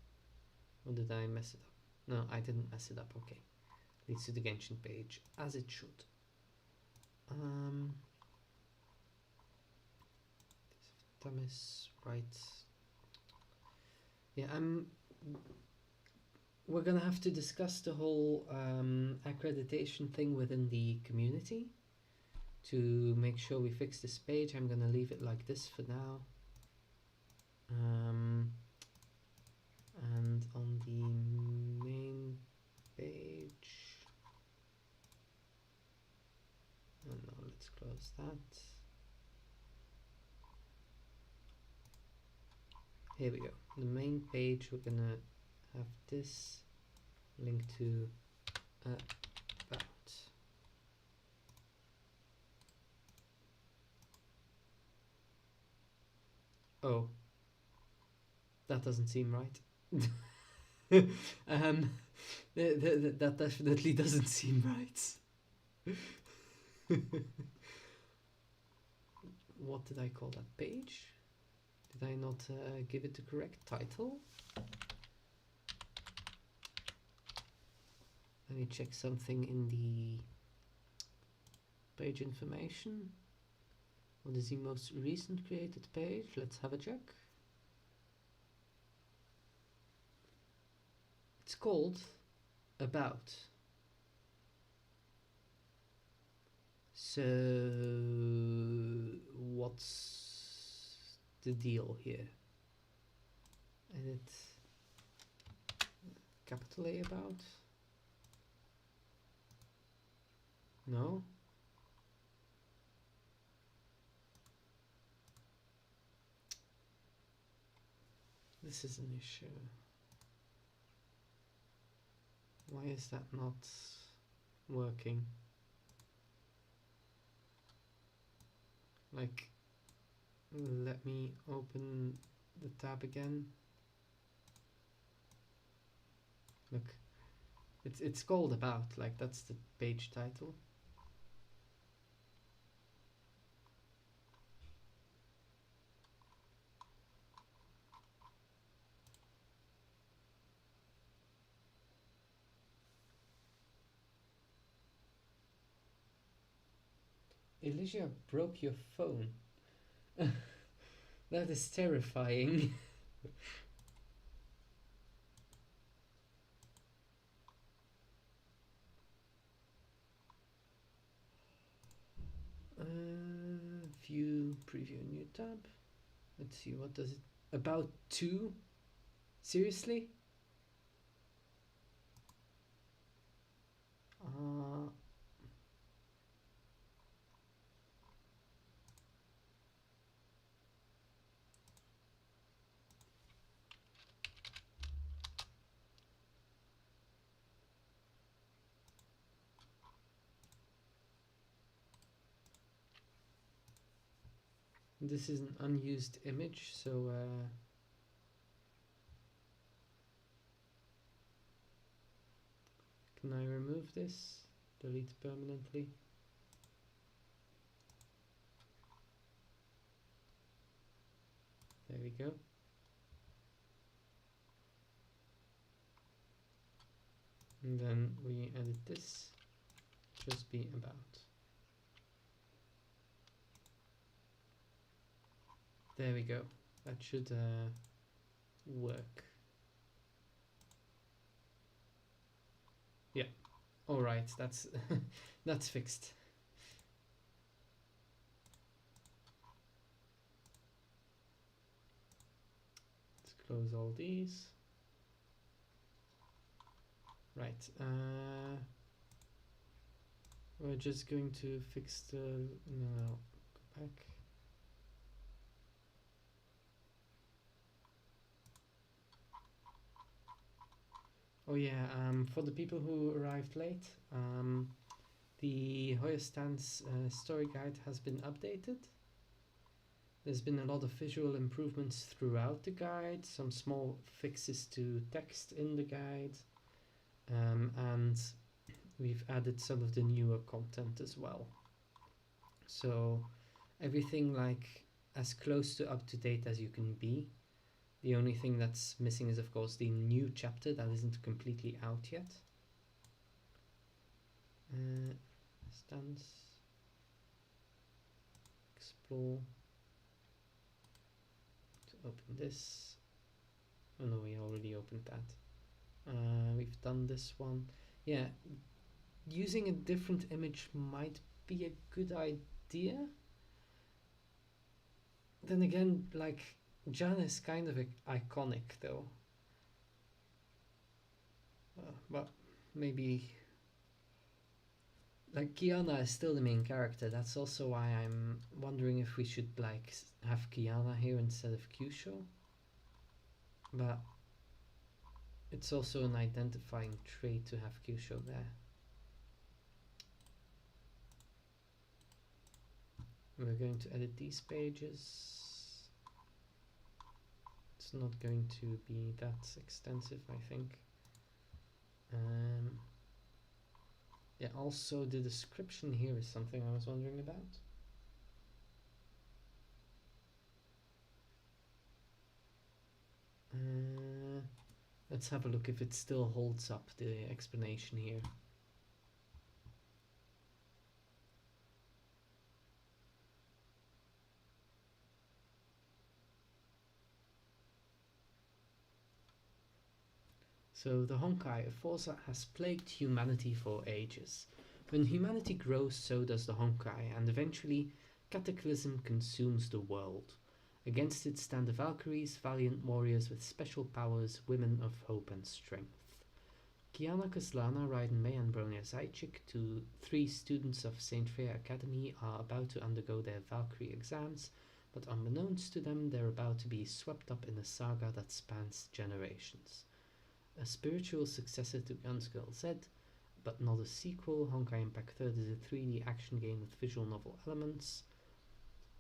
Or did I mess it up? No, I didn't mess it up. Okay. Leads to the Genshin page, as it should. Thomas, right. Yeah, we're gonna have to discuss the whole accreditation thing within the community to make sure we fix this page. I'm gonna leave it like this for now. And on the main page, oh no, let's close that. Here we go. The main page, we're gonna have this link to about. Oh, that doesn't seem right. That definitely doesn't seem right. What did I call that page? Did I not give it the correct title? Let me check something in the page information. What is the most recent created page? Let's have a check. It's called About. So what's the deal here? Edit capital A About? No? This is an issue. Why is that not working? Like, let me open the tab again. Look, it's called About, like that's the page title. Elijah broke your phone. That is terrifying. View, preview, new tab. Let's see, what does it... About 2? Seriously? This is an unused image, so can I remove this? Delete permanently. There we go. And then we edit this, just be about. There we go. That should work. Yeah. All right. That's that's fixed. Let's close all these. Right. We're just going to fix the... No, go back. Oh yeah, for the people who arrived late, the HoYoStans story guide has been updated. There's been a lot of visual improvements throughout the guide, some small fixes to text in the guide, and we've added some of the newer content as well. So everything like as close to up to date as you can be. The only thing that's missing is of course the new chapter that isn't completely out yet. Stance, explore, to open this. Oh no, we already opened that. We've done this one. Yeah, using a different image might be a good idea. Then again, like, Jan is kind of iconic though. But maybe, like, Kiana is still the main character. That's also why I'm wondering if we should like have Kiana here instead of Kyusho. But it's also an identifying trait to have Kyusho there. We're going to edit these pages. It's not going to be that extensive, I think. Yeah, also the description here is something I was wondering about. Let's have a look if it still holds up, the explanation here. So the Honkai, a force that has plagued humanity for ages. When humanity grows, so does the Honkai, and eventually cataclysm consumes the world. Against it stand the Valkyries, valiant warriors with special powers, women of hope and strength. Kiana, Kaslana, Raiden May and Bronya Zajcik, three students of St. Freya Academy, are about to undergo their Valkyrie exams, but unbeknownst to them, they're about to be swept up in a saga that spans generations. A spiritual successor to Guns Girl Z, but not a sequel, Honkai Impact 3 is a 3D action game with visual novel elements.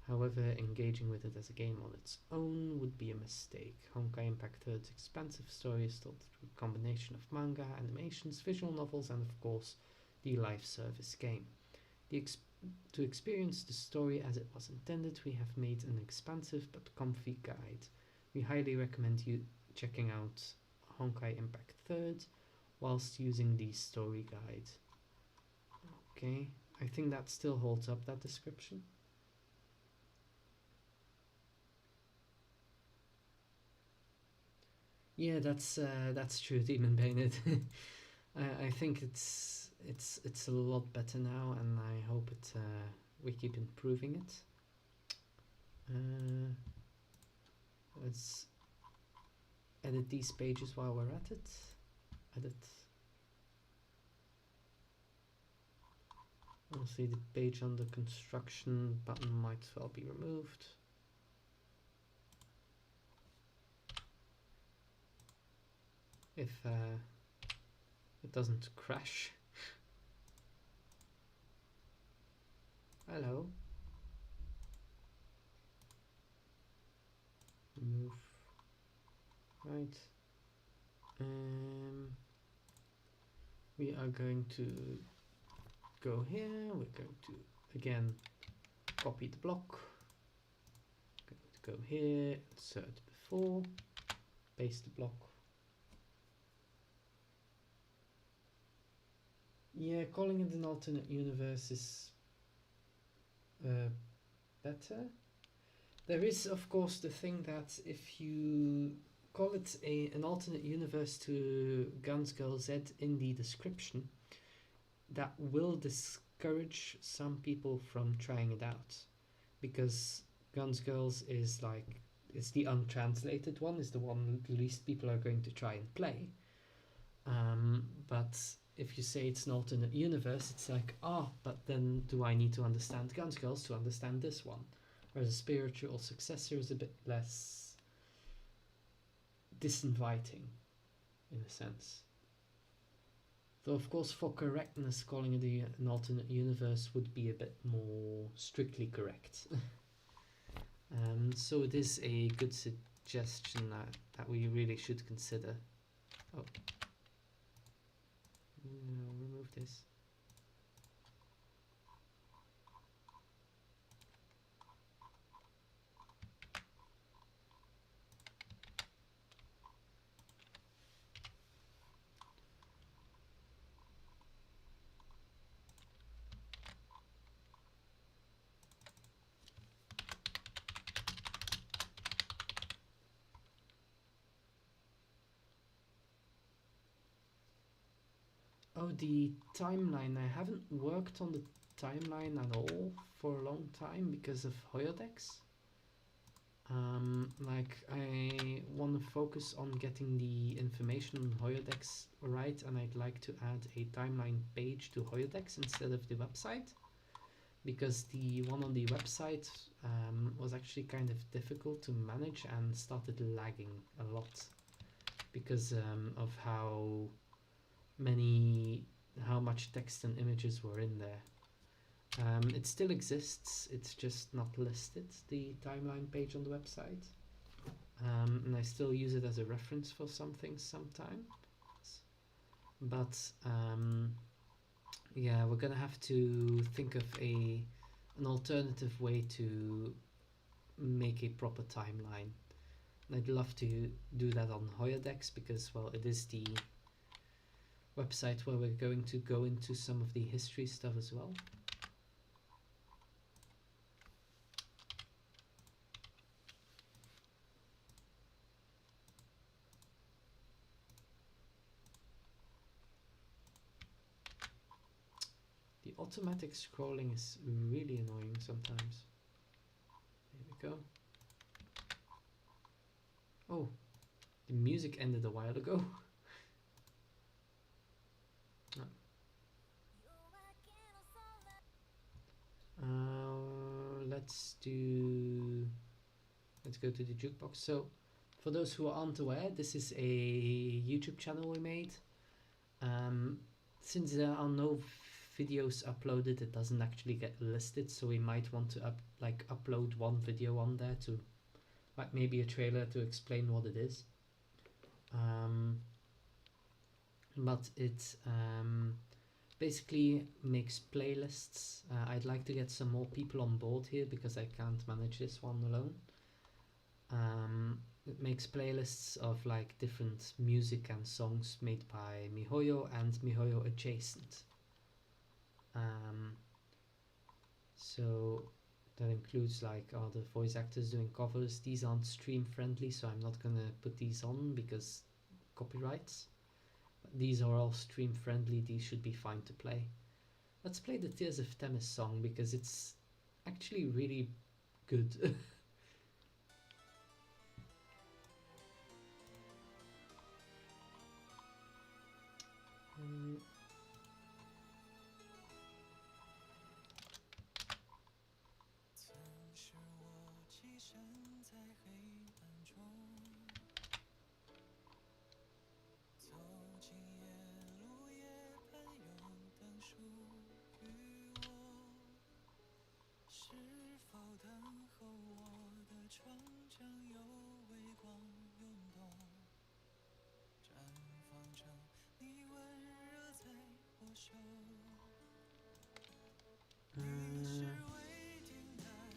However, engaging with it as a game on its own would be a mistake. Honkai Impact 3's expansive story is told through a combination of manga, animations, visual novels, and of course, the live service game. To experience the story as it was intended, we have made an expansive but comfy guide. We highly recommend you checking out Honkai Impact 3rd whilst using the story guide. Okay, I think that still holds up, that description. Yeah, that's true, Demon Bane. I think it's a lot better now, and I hope we keep improving it. Let's edit these pages while we're at it. Edit. Honestly, the page under construction button might as well be removed. If it doesn't crash. Hello. Move. Right. We are going to go here. We're going to again copy the block. Going to go here, insert before, paste the block. Yeah, calling it an alternate universe is better. There is, of course, the thing that if you call it an alternate universe to Guns Girl Z in the description, that will discourage some people from trying it out, because Guns Girls is like, it's the untranslated one, is the one least people are going to try and play. But if you say it's an alternate universe, it's like, but then do I need to understand Guns Girls to understand this one? Whereas a spiritual successor is a bit less disinviting, in a sense. Though, of course, for correctness, calling it an alternate universe would be a bit more strictly correct. So it is a good suggestion that we really should consider. Oh. Remove this. Oh, the timeline. I haven't worked on the timeline at all for a long time because of HoYoDex. Like, I want to focus on getting the information on HoYoDex right, and I'd like to add a timeline page to HoYoDex instead of the website, because the one on the website was actually kind of difficult to manage and started lagging a lot because of how much text and images were in there. It still exists, it's just not listed, the timeline page on the website. And I still use it as a reference for some things sometimes. But yeah, we're gonna have to think of an alternative way to make a proper timeline. And I'd love to do that on HoYoDex because, well, it is the website where we're going to go into some of the history stuff as well. The automatic scrolling is really annoying sometimes. There we go. Oh, the music ended a while ago. Let's go to the jukebox. So, for those who aren't aware, this is a YouTube channel we made. Since there are no videos uploaded, it doesn't actually get listed, so we might want to upload one video on there to, like, maybe a trailer to explain what it is. But it basically makes playlists. I'd like to get some more people on board here because I can't manage this one alone. It makes playlists of like different music and songs made by MiHoYo and MiHoYo adjacent. So that includes like other voice actors doing covers. These aren't stream friendly, so I'm not gonna put these on because copyrights. But these are all stream friendly, these should be fine to play. Let's play the Tears of Themis song because it's actually really good.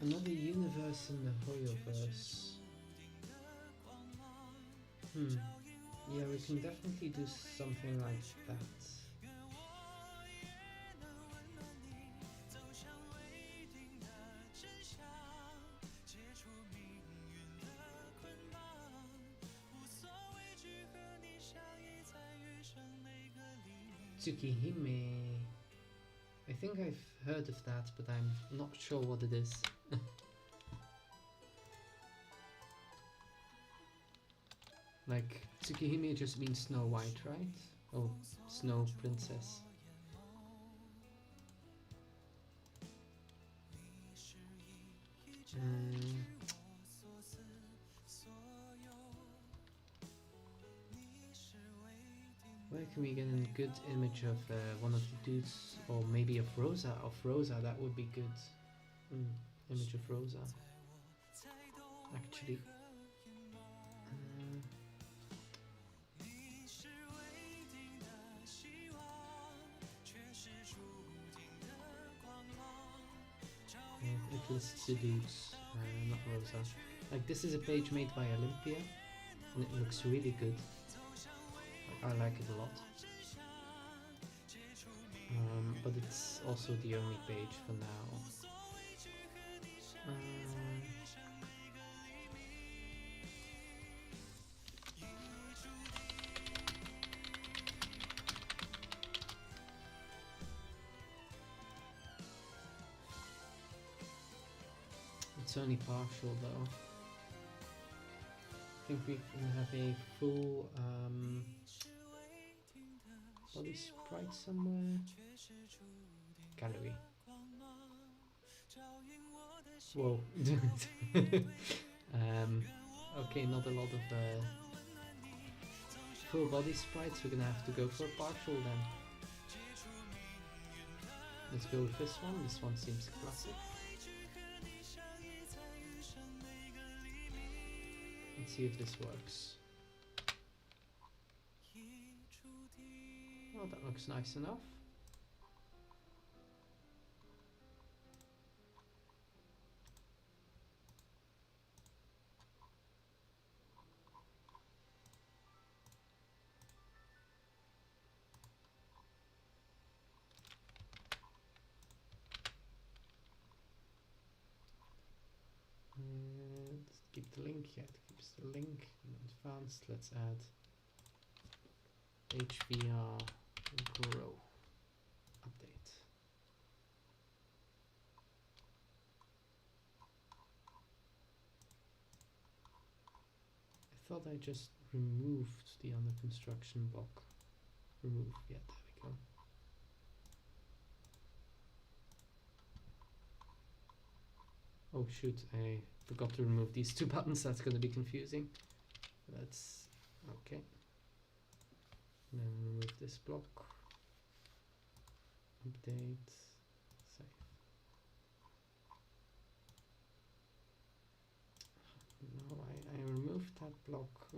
Another universe in the HoYoverse. Yeah, we can definitely do something like that. Tsukihime. I think I've heard of that, but I'm not sure what it is. Like, Tsukihime just means Snow White, right? Oh, Snow Princess. Where can we get a good image of one of the dudes, or maybe of Rosa? Of Rosa, that would be good. Image of Rosa. Actually. It lists the dudes, not Rosa. Like, this is a page made by Olympia, and it looks really good. I like it a lot. But it's also the only page for now. It's only partial though. I think we can have a full body sprite somewhere. Gallery. Whoa. Okay, not a lot of full body sprites. We're gonna have to go for a partial then. Let's go with this one. This one seems classic. Let's see if this works. Oh, that looks nice enough. Let's keep the link. Yeah, it keeps the link. Advanced. Let's add HVR grow update. I thought I just removed the under construction block. Remove. Yeah, there we go. Oh shoot, I forgot to remove these two buttons. That's going to be confusing. Let's, okay. And then remove this block. Update. Save. No, I removed that block.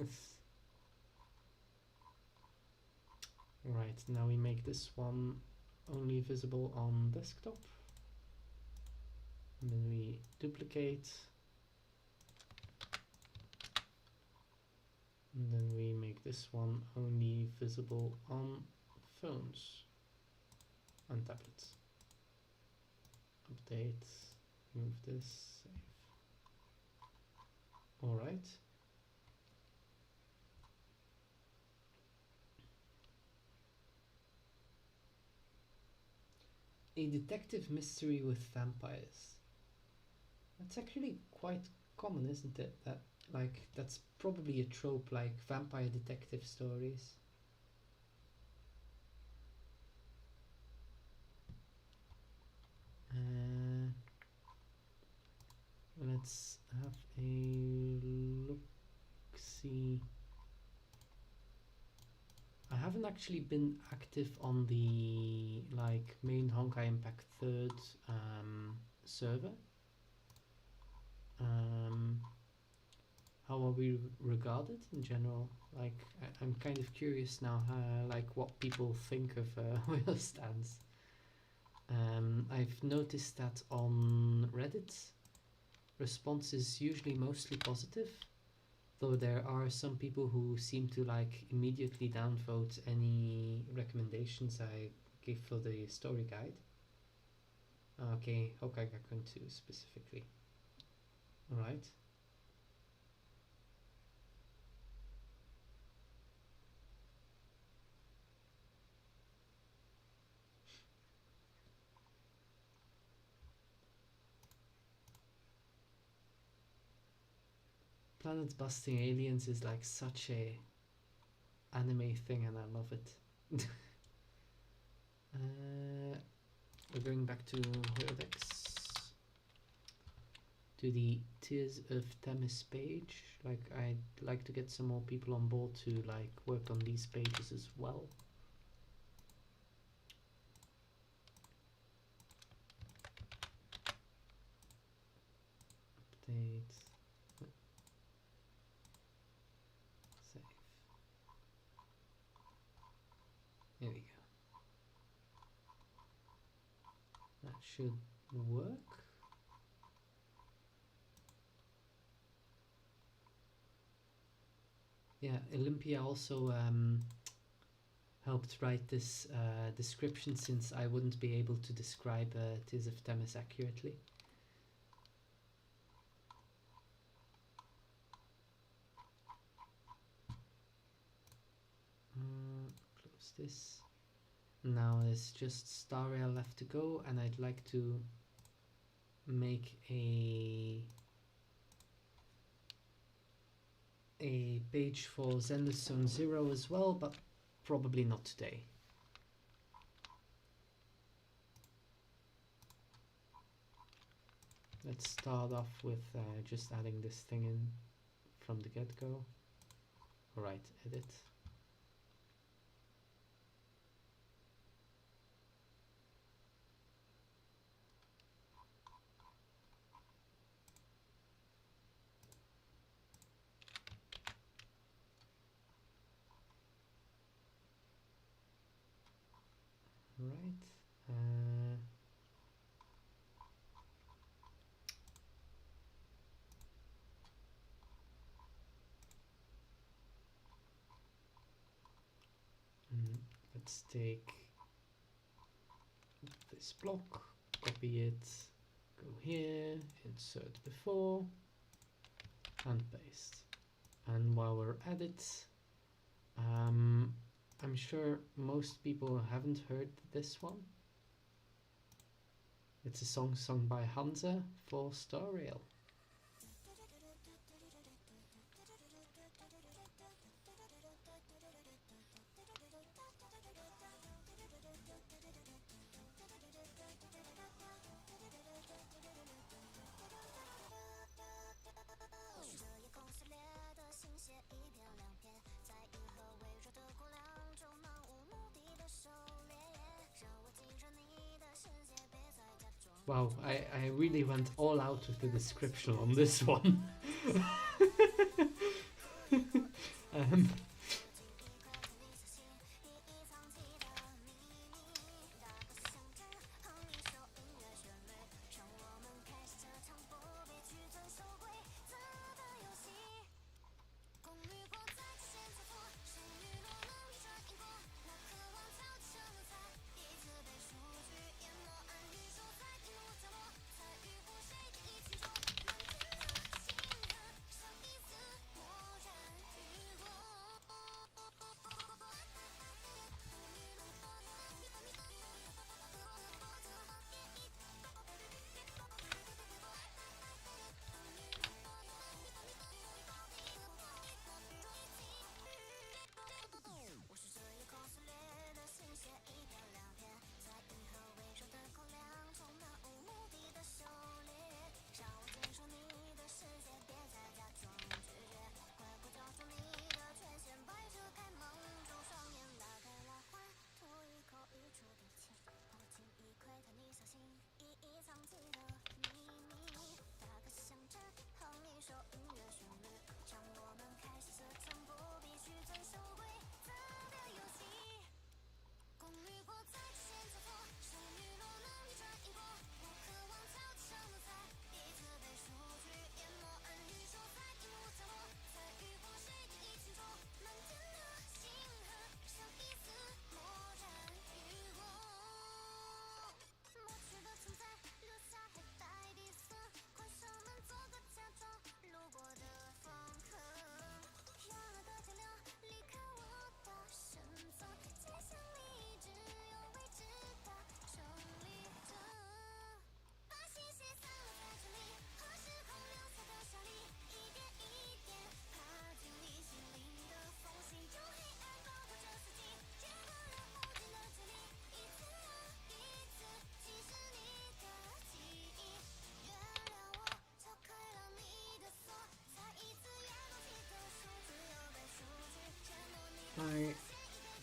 Right, now we make this one only visible on desktop. And then we duplicate. And then we make this one only visible on phones and tablets. Update, move this, save. All right. A detective mystery with vampires. That's actually quite common, isn't it? That, like, that's probably a trope, like vampire detective stories. Let's have a look-see. I haven't actually been active on the like main Honkai Impact 3rd server. How are we regarded in general? Like, I'm kind of curious now, like what people think of HoYoStans. I've noticed that on Reddit, response is usually mostly positive, though there are some people who seem to like immediately downvote any recommendations I give for the story guide. Okay, Honkai Gakuen 2 specifically. Alright. Planet busting aliens is like such a anime thing and I love it. We're going back to HoYoDex, to the Tears of Themis page. Like, I'd like to get some more people on board to like work on these pages as well. Update. Save. There we go. That should work. Yeah, Olympia also helped write this description, since I wouldn't be able to describe Tears of Themis accurately. Close this. Now there's just Staria left to go, and I'd like to make a a page for Zenless Zone Zero as well, but probably not today. Let's start off with just adding this thing in from the get-go. Alright, edit. Right. Let's take this block, copy it, go here, insert before, and paste. And while we're at it, I'm sure most people haven't heard this one. It's a song sung by Hansa for Star Rail. Wow, I really went all out with the description on this one.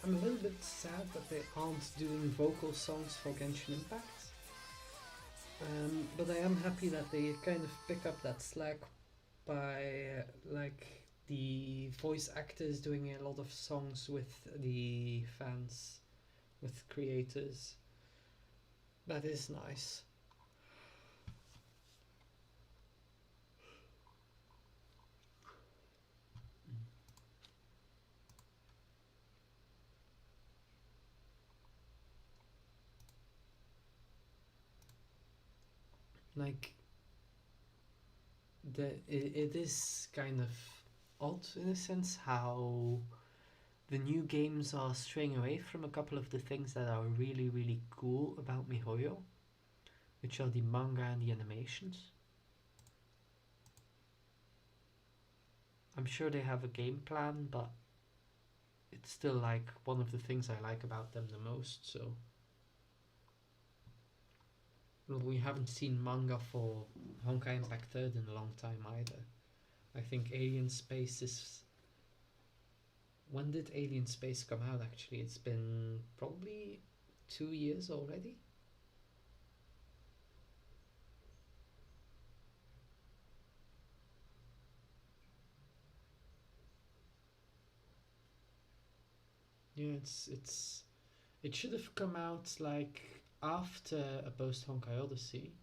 I'm a little bit sad that they aren't doing vocal songs for Genshin Impact. But I am happy that they kind of pick up that slack by like the voice actors doing a lot of songs with the fans, with creators. That is nice. Like it is kind of odd in a sense how the new games are straying away from a couple of the things that are really cool about MiHoYo, which are the manga and the animations. I'm sure they have a game plan, but it's still like one of the things I like about them the most. So well, we haven't seen manga for Honkai Impact Third in a long time either. I think Alien Space is. When did Alien Space come out? Actually, it's been probably 2 years already. Yeah, it should have come out like after a post Honkai Odyssey,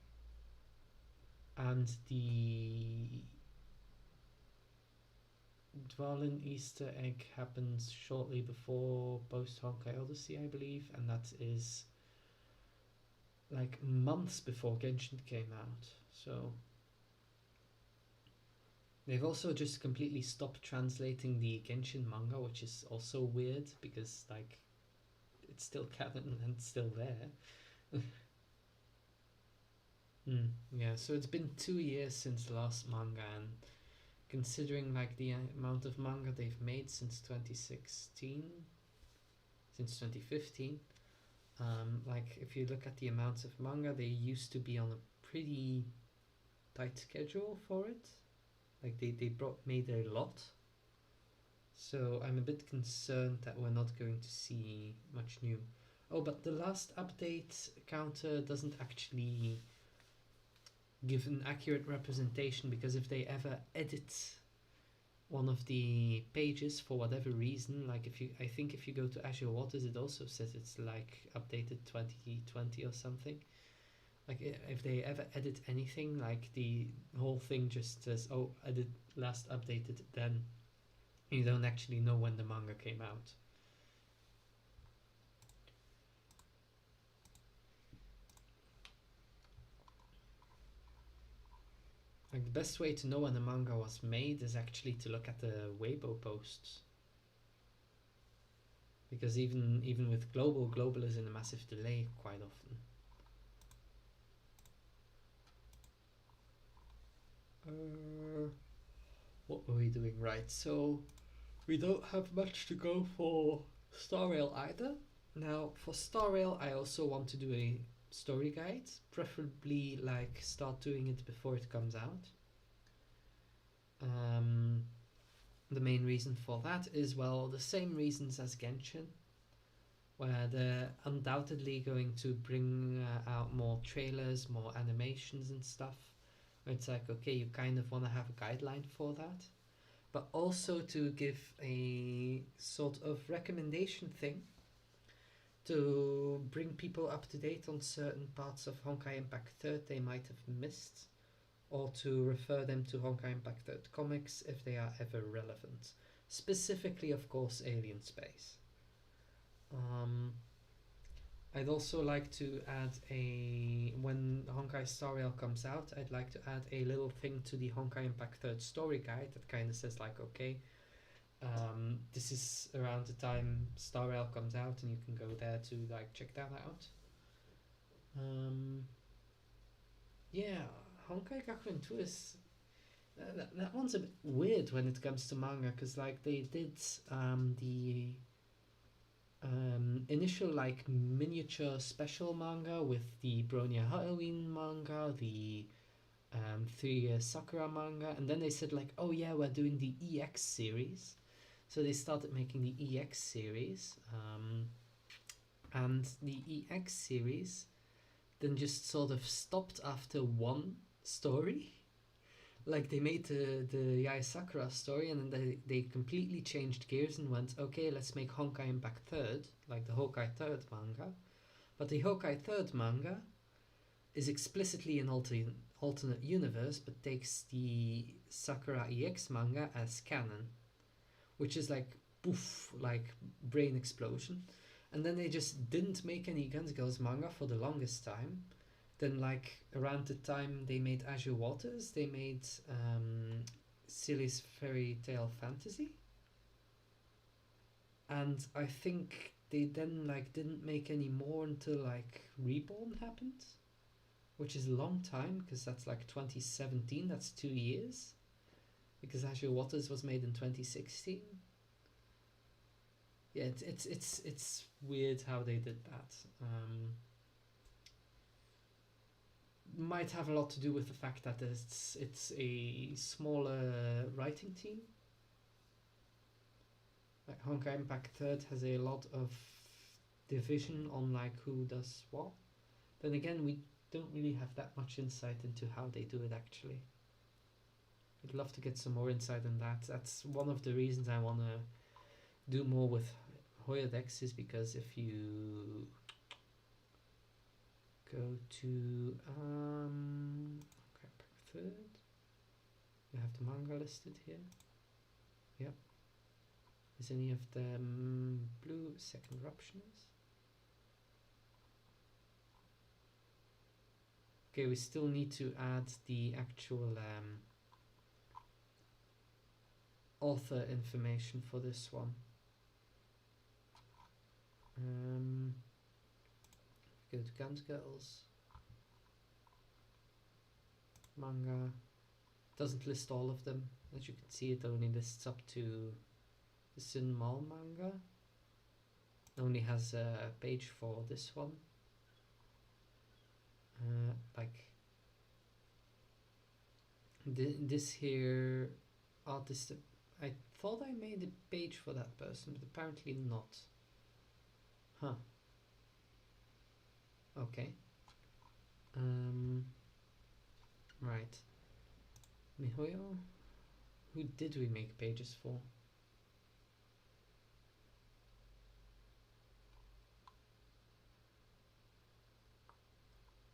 and the Dwalin Easter egg happens shortly before post Honkai Odyssey, I believe, and that is like months before Genshin came out. So they've also just completely stopped translating the Genshin manga, which is also weird because like it's still canon and it's still there. Yeah, so it's been 2 years since the last manga, and considering like the amount of manga they've made since 2016, since 2015, like if you look at the amounts of manga, they used to be on a pretty tight schedule for it. Like they made a lot. So I'm a bit concerned that we're not going to see much new. Oh, but the last update counter doesn't actually give an accurate representation, because if they ever edit one of the pages for whatever reason, like I think if you go to Azure Waters, it also says it's like updated 2020 or something. Like if they ever edit anything, like the whole thing just says, oh, edit last updated then. You don't actually know when the manga came out. Like the best way to know when a manga was made is actually to look at the Weibo posts, because even with global is in a massive delay quite often. What were we doing? Right, so we don't have much to go for Star Rail either. Now for Star Rail, I also want to do a story guide, preferably like start doing it before it comes out. The main reason for that is, well, the same reasons as Genshin, where they're undoubtedly going to bring out more trailers, more animations and stuff. It's like, okay, you kind of want to have a guideline for that, but also to give a sort of recommendation thing to bring people up to date on certain parts of Honkai Impact 3 they might have missed, or to refer them to Honkai Impact 3 comics if they are ever relevant. Specifically, of course, Alien Space. I'd also like to add when Honkai Star Rail comes out, I'd like to add a little thing to the Honkai Impact 3 story guide that kind of says like, okay, this is around the time Star Rail comes out, and you can go there to like check that out. Yeah, Honkai Gakuen 2 is that one's a bit weird when it comes to manga, because like they did the initial like miniature special manga with the Bronya Halloween manga, the 3 Year Sakura manga, and then they said like, oh yeah, we're doing the EX series. So they started making the EX series, and the EX series then just sort of stopped after one story. Like they made the Yai Sakura story, and then they completely changed gears and went, okay, let's make Honkai Impact 3rd, like the Honkai 3rd manga. But the Honkai 3rd manga is explicitly an alternate universe, but takes the Sakura EX manga as canon, which is like poof, like brain explosion. And then they just didn't make any Guns Girls manga for the longest time. Then like around the time they made Azure Waters, they made Silly's Fairy Tale Fantasy, and I think they then like didn't make any more until like Reborn happened, which is a long time because that's like 2017. That's 2 years. because Azure Waters was made in 2016. Yeah, it's weird how they did that. Might have a lot to do with the fact that it's a smaller writing team. Like Honkai Impact Third has a lot of division on like who does what. Then again, we don't really have that much insight into how they do it actually. I'd love to get some more insight on that. That's one of the reasons I want to do more with HoYoDex, is because if you go to okay, third, you have the manga listed here. Yep. Is any of them blue? Second Eruption is. Okay, we still need to add the actual author information for this one. Go to Guns Girls. Manga. Doesn't list all of them. As you can see, it only lists up to the Sun Mal manga. It only has a page for this one. Like this here artist, I thought I made a page for that person, but apparently not. Huh. Okay. Right. MiHoYo? Who did we make pages for?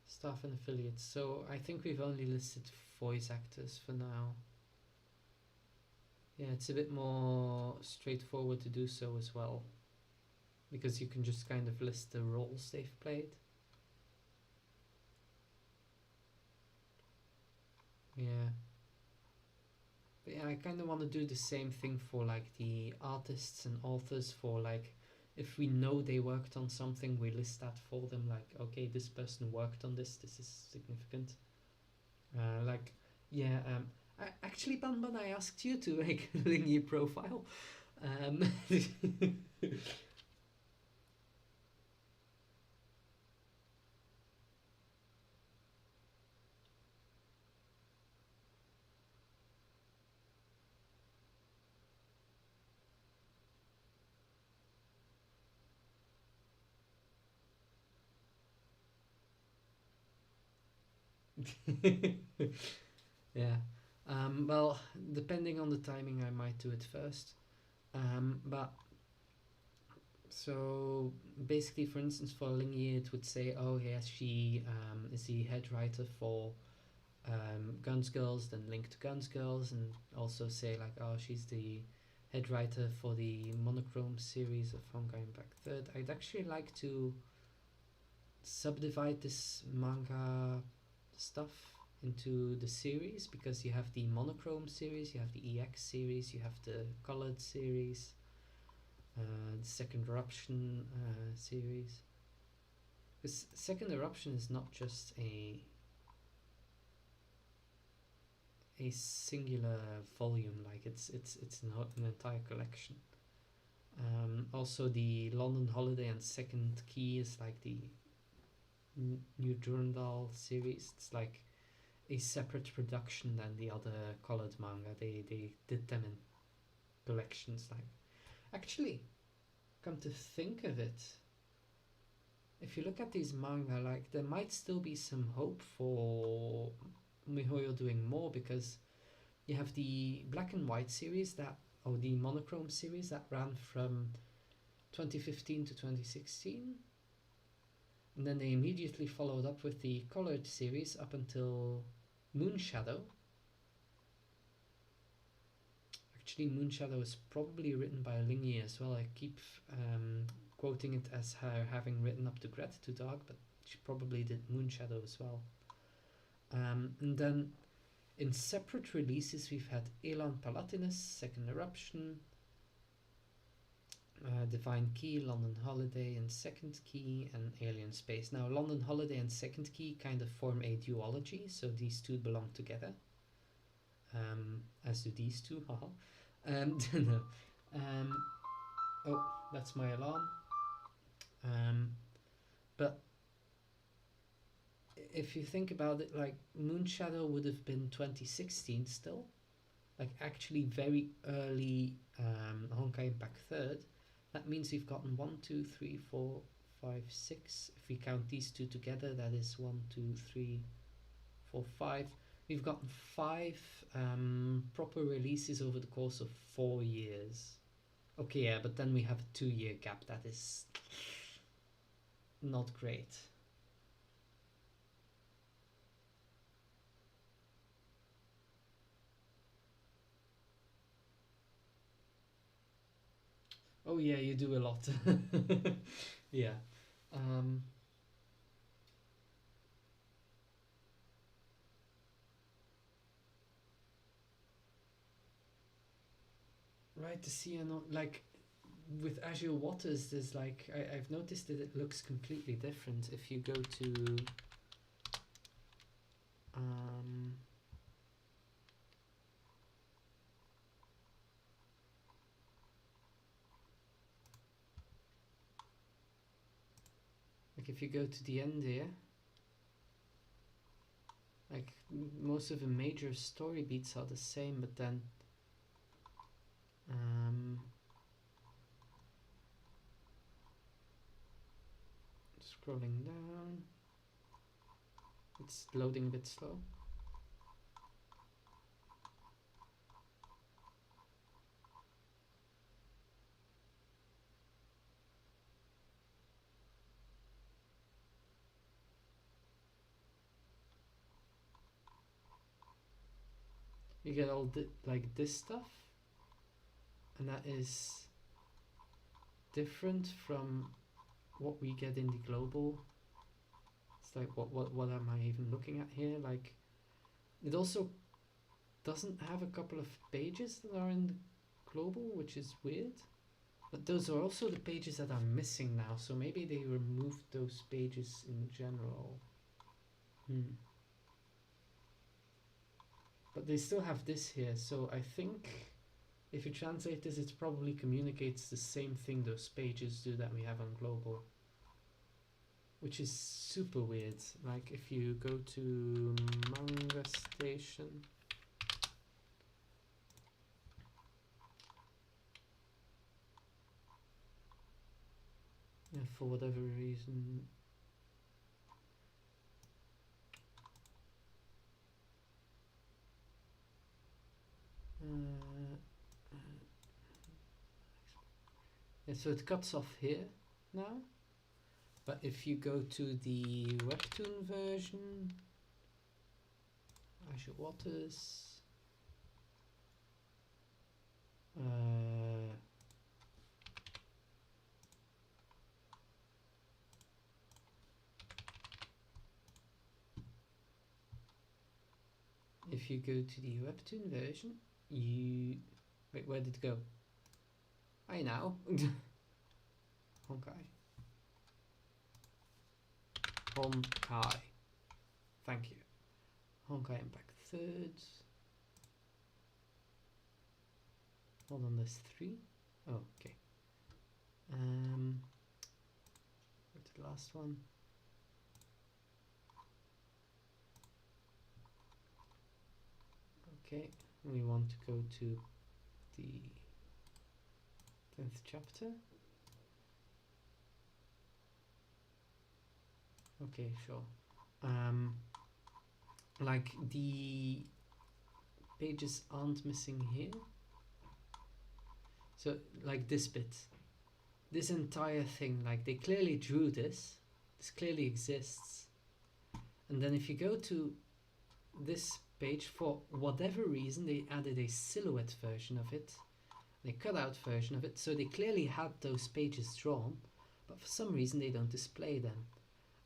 Staff and affiliates. So I think we've only listed voice actors for now. Yeah, it's a bit more straightforward to do so as well, because you can just kind of list the roles they've played. Yeah. But yeah, I kind of want to do the same thing for like the artists and authors. For like, if we know they worked on something, we list that for them. Like, okay, this person worked on this. This is significant. Like, yeah. Actually, Banban, I asked you to make a Lingy profile. Yeah. Well, depending on the timing, I might do it first. But so basically, for instance, for Lingy, it would say, oh yes, she is the head writer for Guns Girls, then link to Guns Girls, and also say like, oh, she's the head writer for the monochrome series of Honkai Impact Third. I'd actually like to subdivide this manga stuff into the series, because you have the monochrome series, you have the EX series, you have the colored series, the Second Eruption series. Because Second Eruption is not just a singular volume, like it's not an entire collection. Also, the London Holiday and Second Key is like the New Durandal series. It's like a separate production than the other colored manga. They did them in collections. Like, actually, come to think of it, if you look at these manga, like there might still be some hope for MiHoYo doing more, because you have the black and white series that, or the monochrome series that ran from 2015 to 2016, and then they immediately followed up with the colored series up until Moonshadow. Actually, Moonshadow is probably written by Lingy as well. I keep quoting it as her having written up to Gratitude Dog, but she probably did Moonshadow as well. And then in separate releases, we've had Elan Palatinus, Second Eruption, Divine Key, London Holiday, and Second Key, and Alien Space. Now, London Holiday and Second Key kind of form a duology, so these two belong together. as do these two, haha. No. Oh, that's my alarm. But if you think about it, like Moonshadow would have been 2016 still, like actually very early Honkai Impact 3rd. That means we've gotten 1, 2, 3, 4, 5, 6. If we count these two together, that is 1, 2, 3, 4, 5. We've gotten 5 proper releases over the course of 4 years. Okay, yeah, but then we have a 2-year gap. That is not great. Oh yeah, you do a lot. Yeah. Right, to see like with Azure Waters, there's like I've noticed that it looks completely different if you go to like if you go to the end here, like most of the major story beats are the same, but then scrolling down, it's loading a bit slow. You get all like this stuff, and that is different from what we get in the global. It's like what am I even looking at here? Like it also doesn't have a couple of pages that are in the global, which is weird. But those are also the pages that are missing now, so maybe they removed those pages in general. But they still have this here, so I think if you translate this, it probably communicates the same thing those pages do that we have on global, which is super weird. Like if you go to Manga Station, and for whatever reason yeah, so it cuts off here now. But if you go to the webtoon version, Azure Waters, if you go to the webtoon version, you wait, where did it go? I know. Honkai. Honkai. Thank you. Honkai Impact 3rd. Hold on, there's 3. Oh, okay. Go to the last one. Okay, we want to go to the 10th chapter. Okay, sure. Like the pages aren't missing here. So like this bit, this entire thing, like they clearly drew this. This clearly exists. And then if you go to this page, for whatever reason, they added a silhouette version of it. They cut out version of it, so they clearly had those pages drawn, but for some reason they don't display them.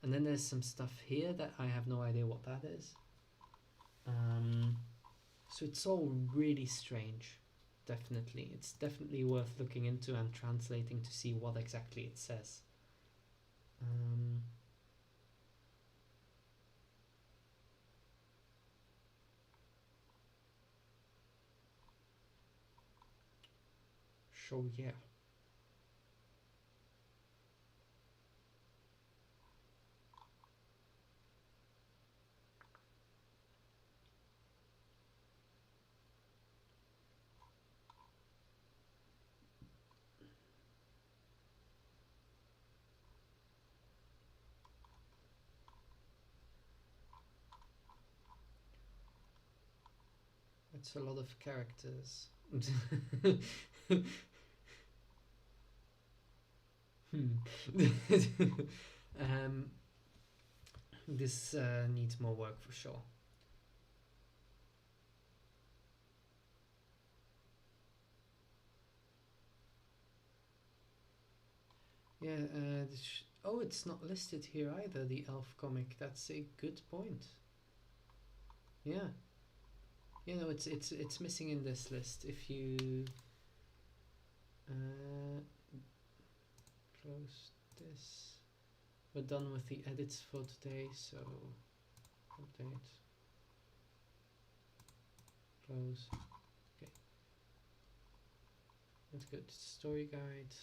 And then there's some stuff here that I have no idea what that is. So it's all really strange. Definitely, it's definitely worth looking into and translating to see what exactly it says. So yeah. It's a lot of characters. um, this needs more work for sure. Yeah, oh, it's not listed here either, the elf comic. That's a good point. Yeah. You know, it's missing in this list. If you close this, we're done with the edits for today, so update, close. Okay, let's go to story guide,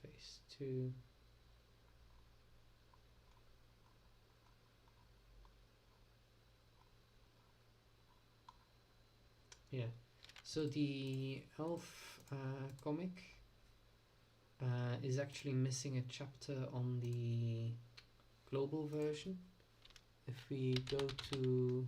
phase 2. Yeah, so the elf comic is actually missing a chapter on the global version. If we go to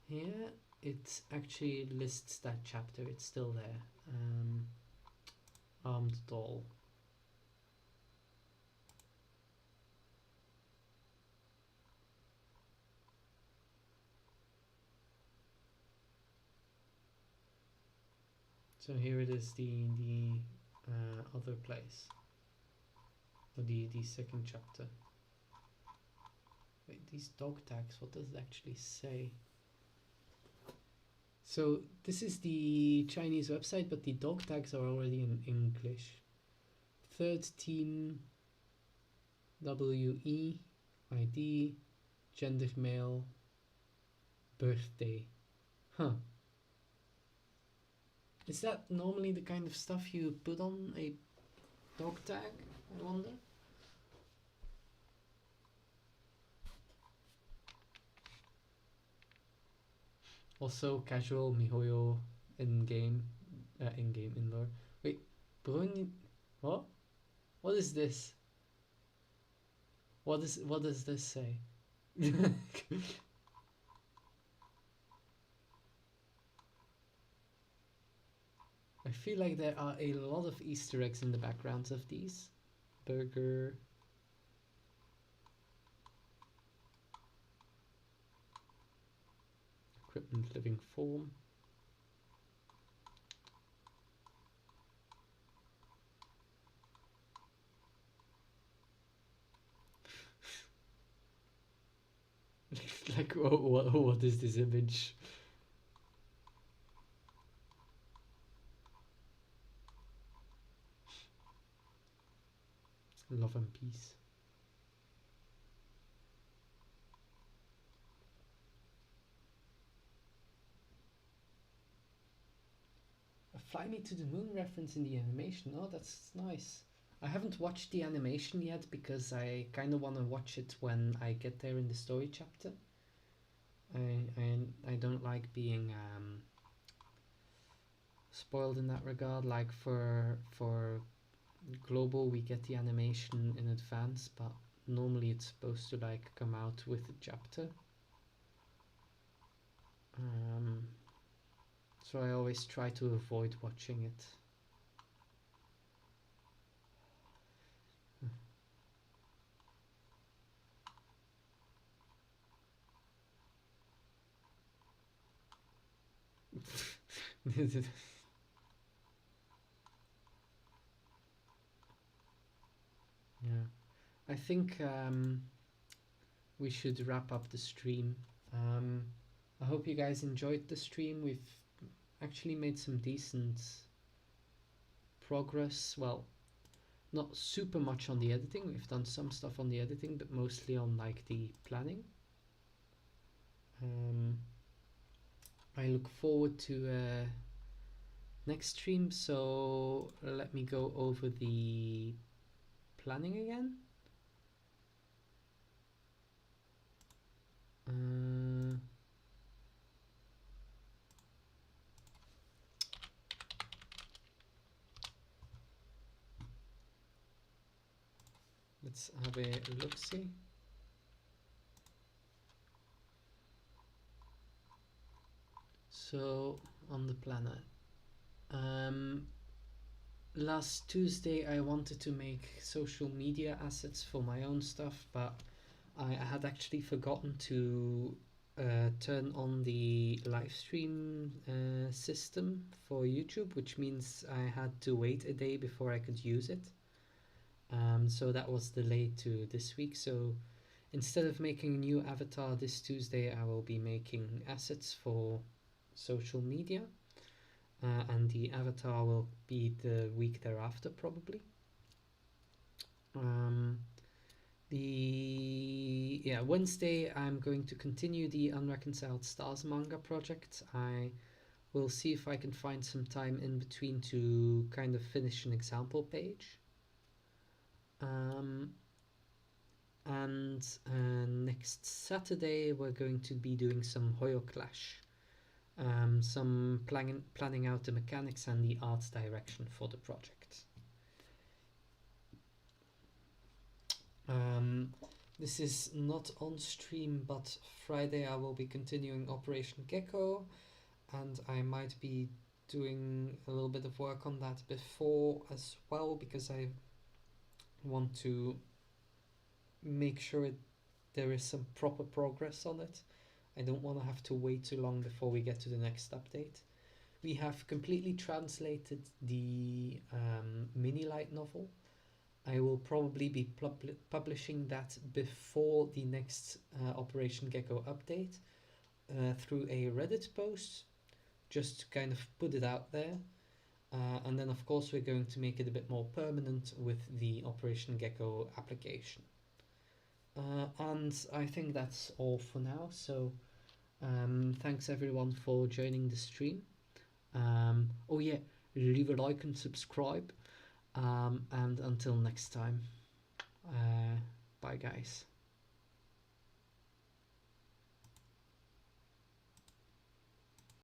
here, it actually lists that chapter. It's still there. Armed doll. So here it is, the other place, or the second chapter. Wait, these dog tags, what does it actually say? So this is the Chinese website, but the dog tags are already in English. Third team, WE, ID, gender male, birthday. Huh. Is that normally the kind of stuff you put on a dog tag, I wonder? Also, casual MiHoYo in-game, indoor. Wait, Bruni, what? What is this? What does this say? I feel like there are a lot of Easter eggs in the backgrounds of these. Burger. Equipment living form. Like, what is this image? Love and peace. A Fly Me to the Moon reference in the animation. Oh, that's nice. I haven't watched the animation yet because I kind of want to watch it when I get there in the story chapter. I don't like being spoiled in that regard. Like for global, we get the animation in advance, but normally it's supposed to like come out with the chapter. So I always try to avoid watching it. Yeah, I think we should wrap up the stream. I hope you guys enjoyed the stream. We've actually made some decent progress. Well, not super much on the editing. We've done some stuff on the editing, but mostly on like the planning. I look forward to next stream, so let me go over the planning again. Let's have a look-see. So on the planner, last Tuesday I wanted to make social media assets for my own stuff, but I had actually forgotten to turn on the live stream system for YouTube, which means I had to wait a day before I could use it. So that was delayed to this week. So instead of making a new avatar this Tuesday, I will be making assets for social media, and the avatar will be the week thereafter, probably. Wednesday I'm going to continue the Unreconciled Stars manga project. I will see if I can find some time in between to kind of finish an example page. And next Saturday we're going to be doing some Hoyo Clash, some planning out the mechanics and the art direction for the project. This is not on stream, but Friday I will be continuing Operation Gecko, and I might be doing a little bit of work on that before as well, because I want to make sure there is some proper progress on it. I don't want to have to wait too long before we get to the next update. We have completely translated the mini light novel. I will probably be publishing that before the next Operation Gecko update through a Reddit post, just to kind of put it out there. And then, of course, we're going to make it a bit more permanent with the Operation Gecko application. And I think that's all for now. So thanks everyone for joining the stream. Oh yeah, leave a like and subscribe. And until next time, bye guys.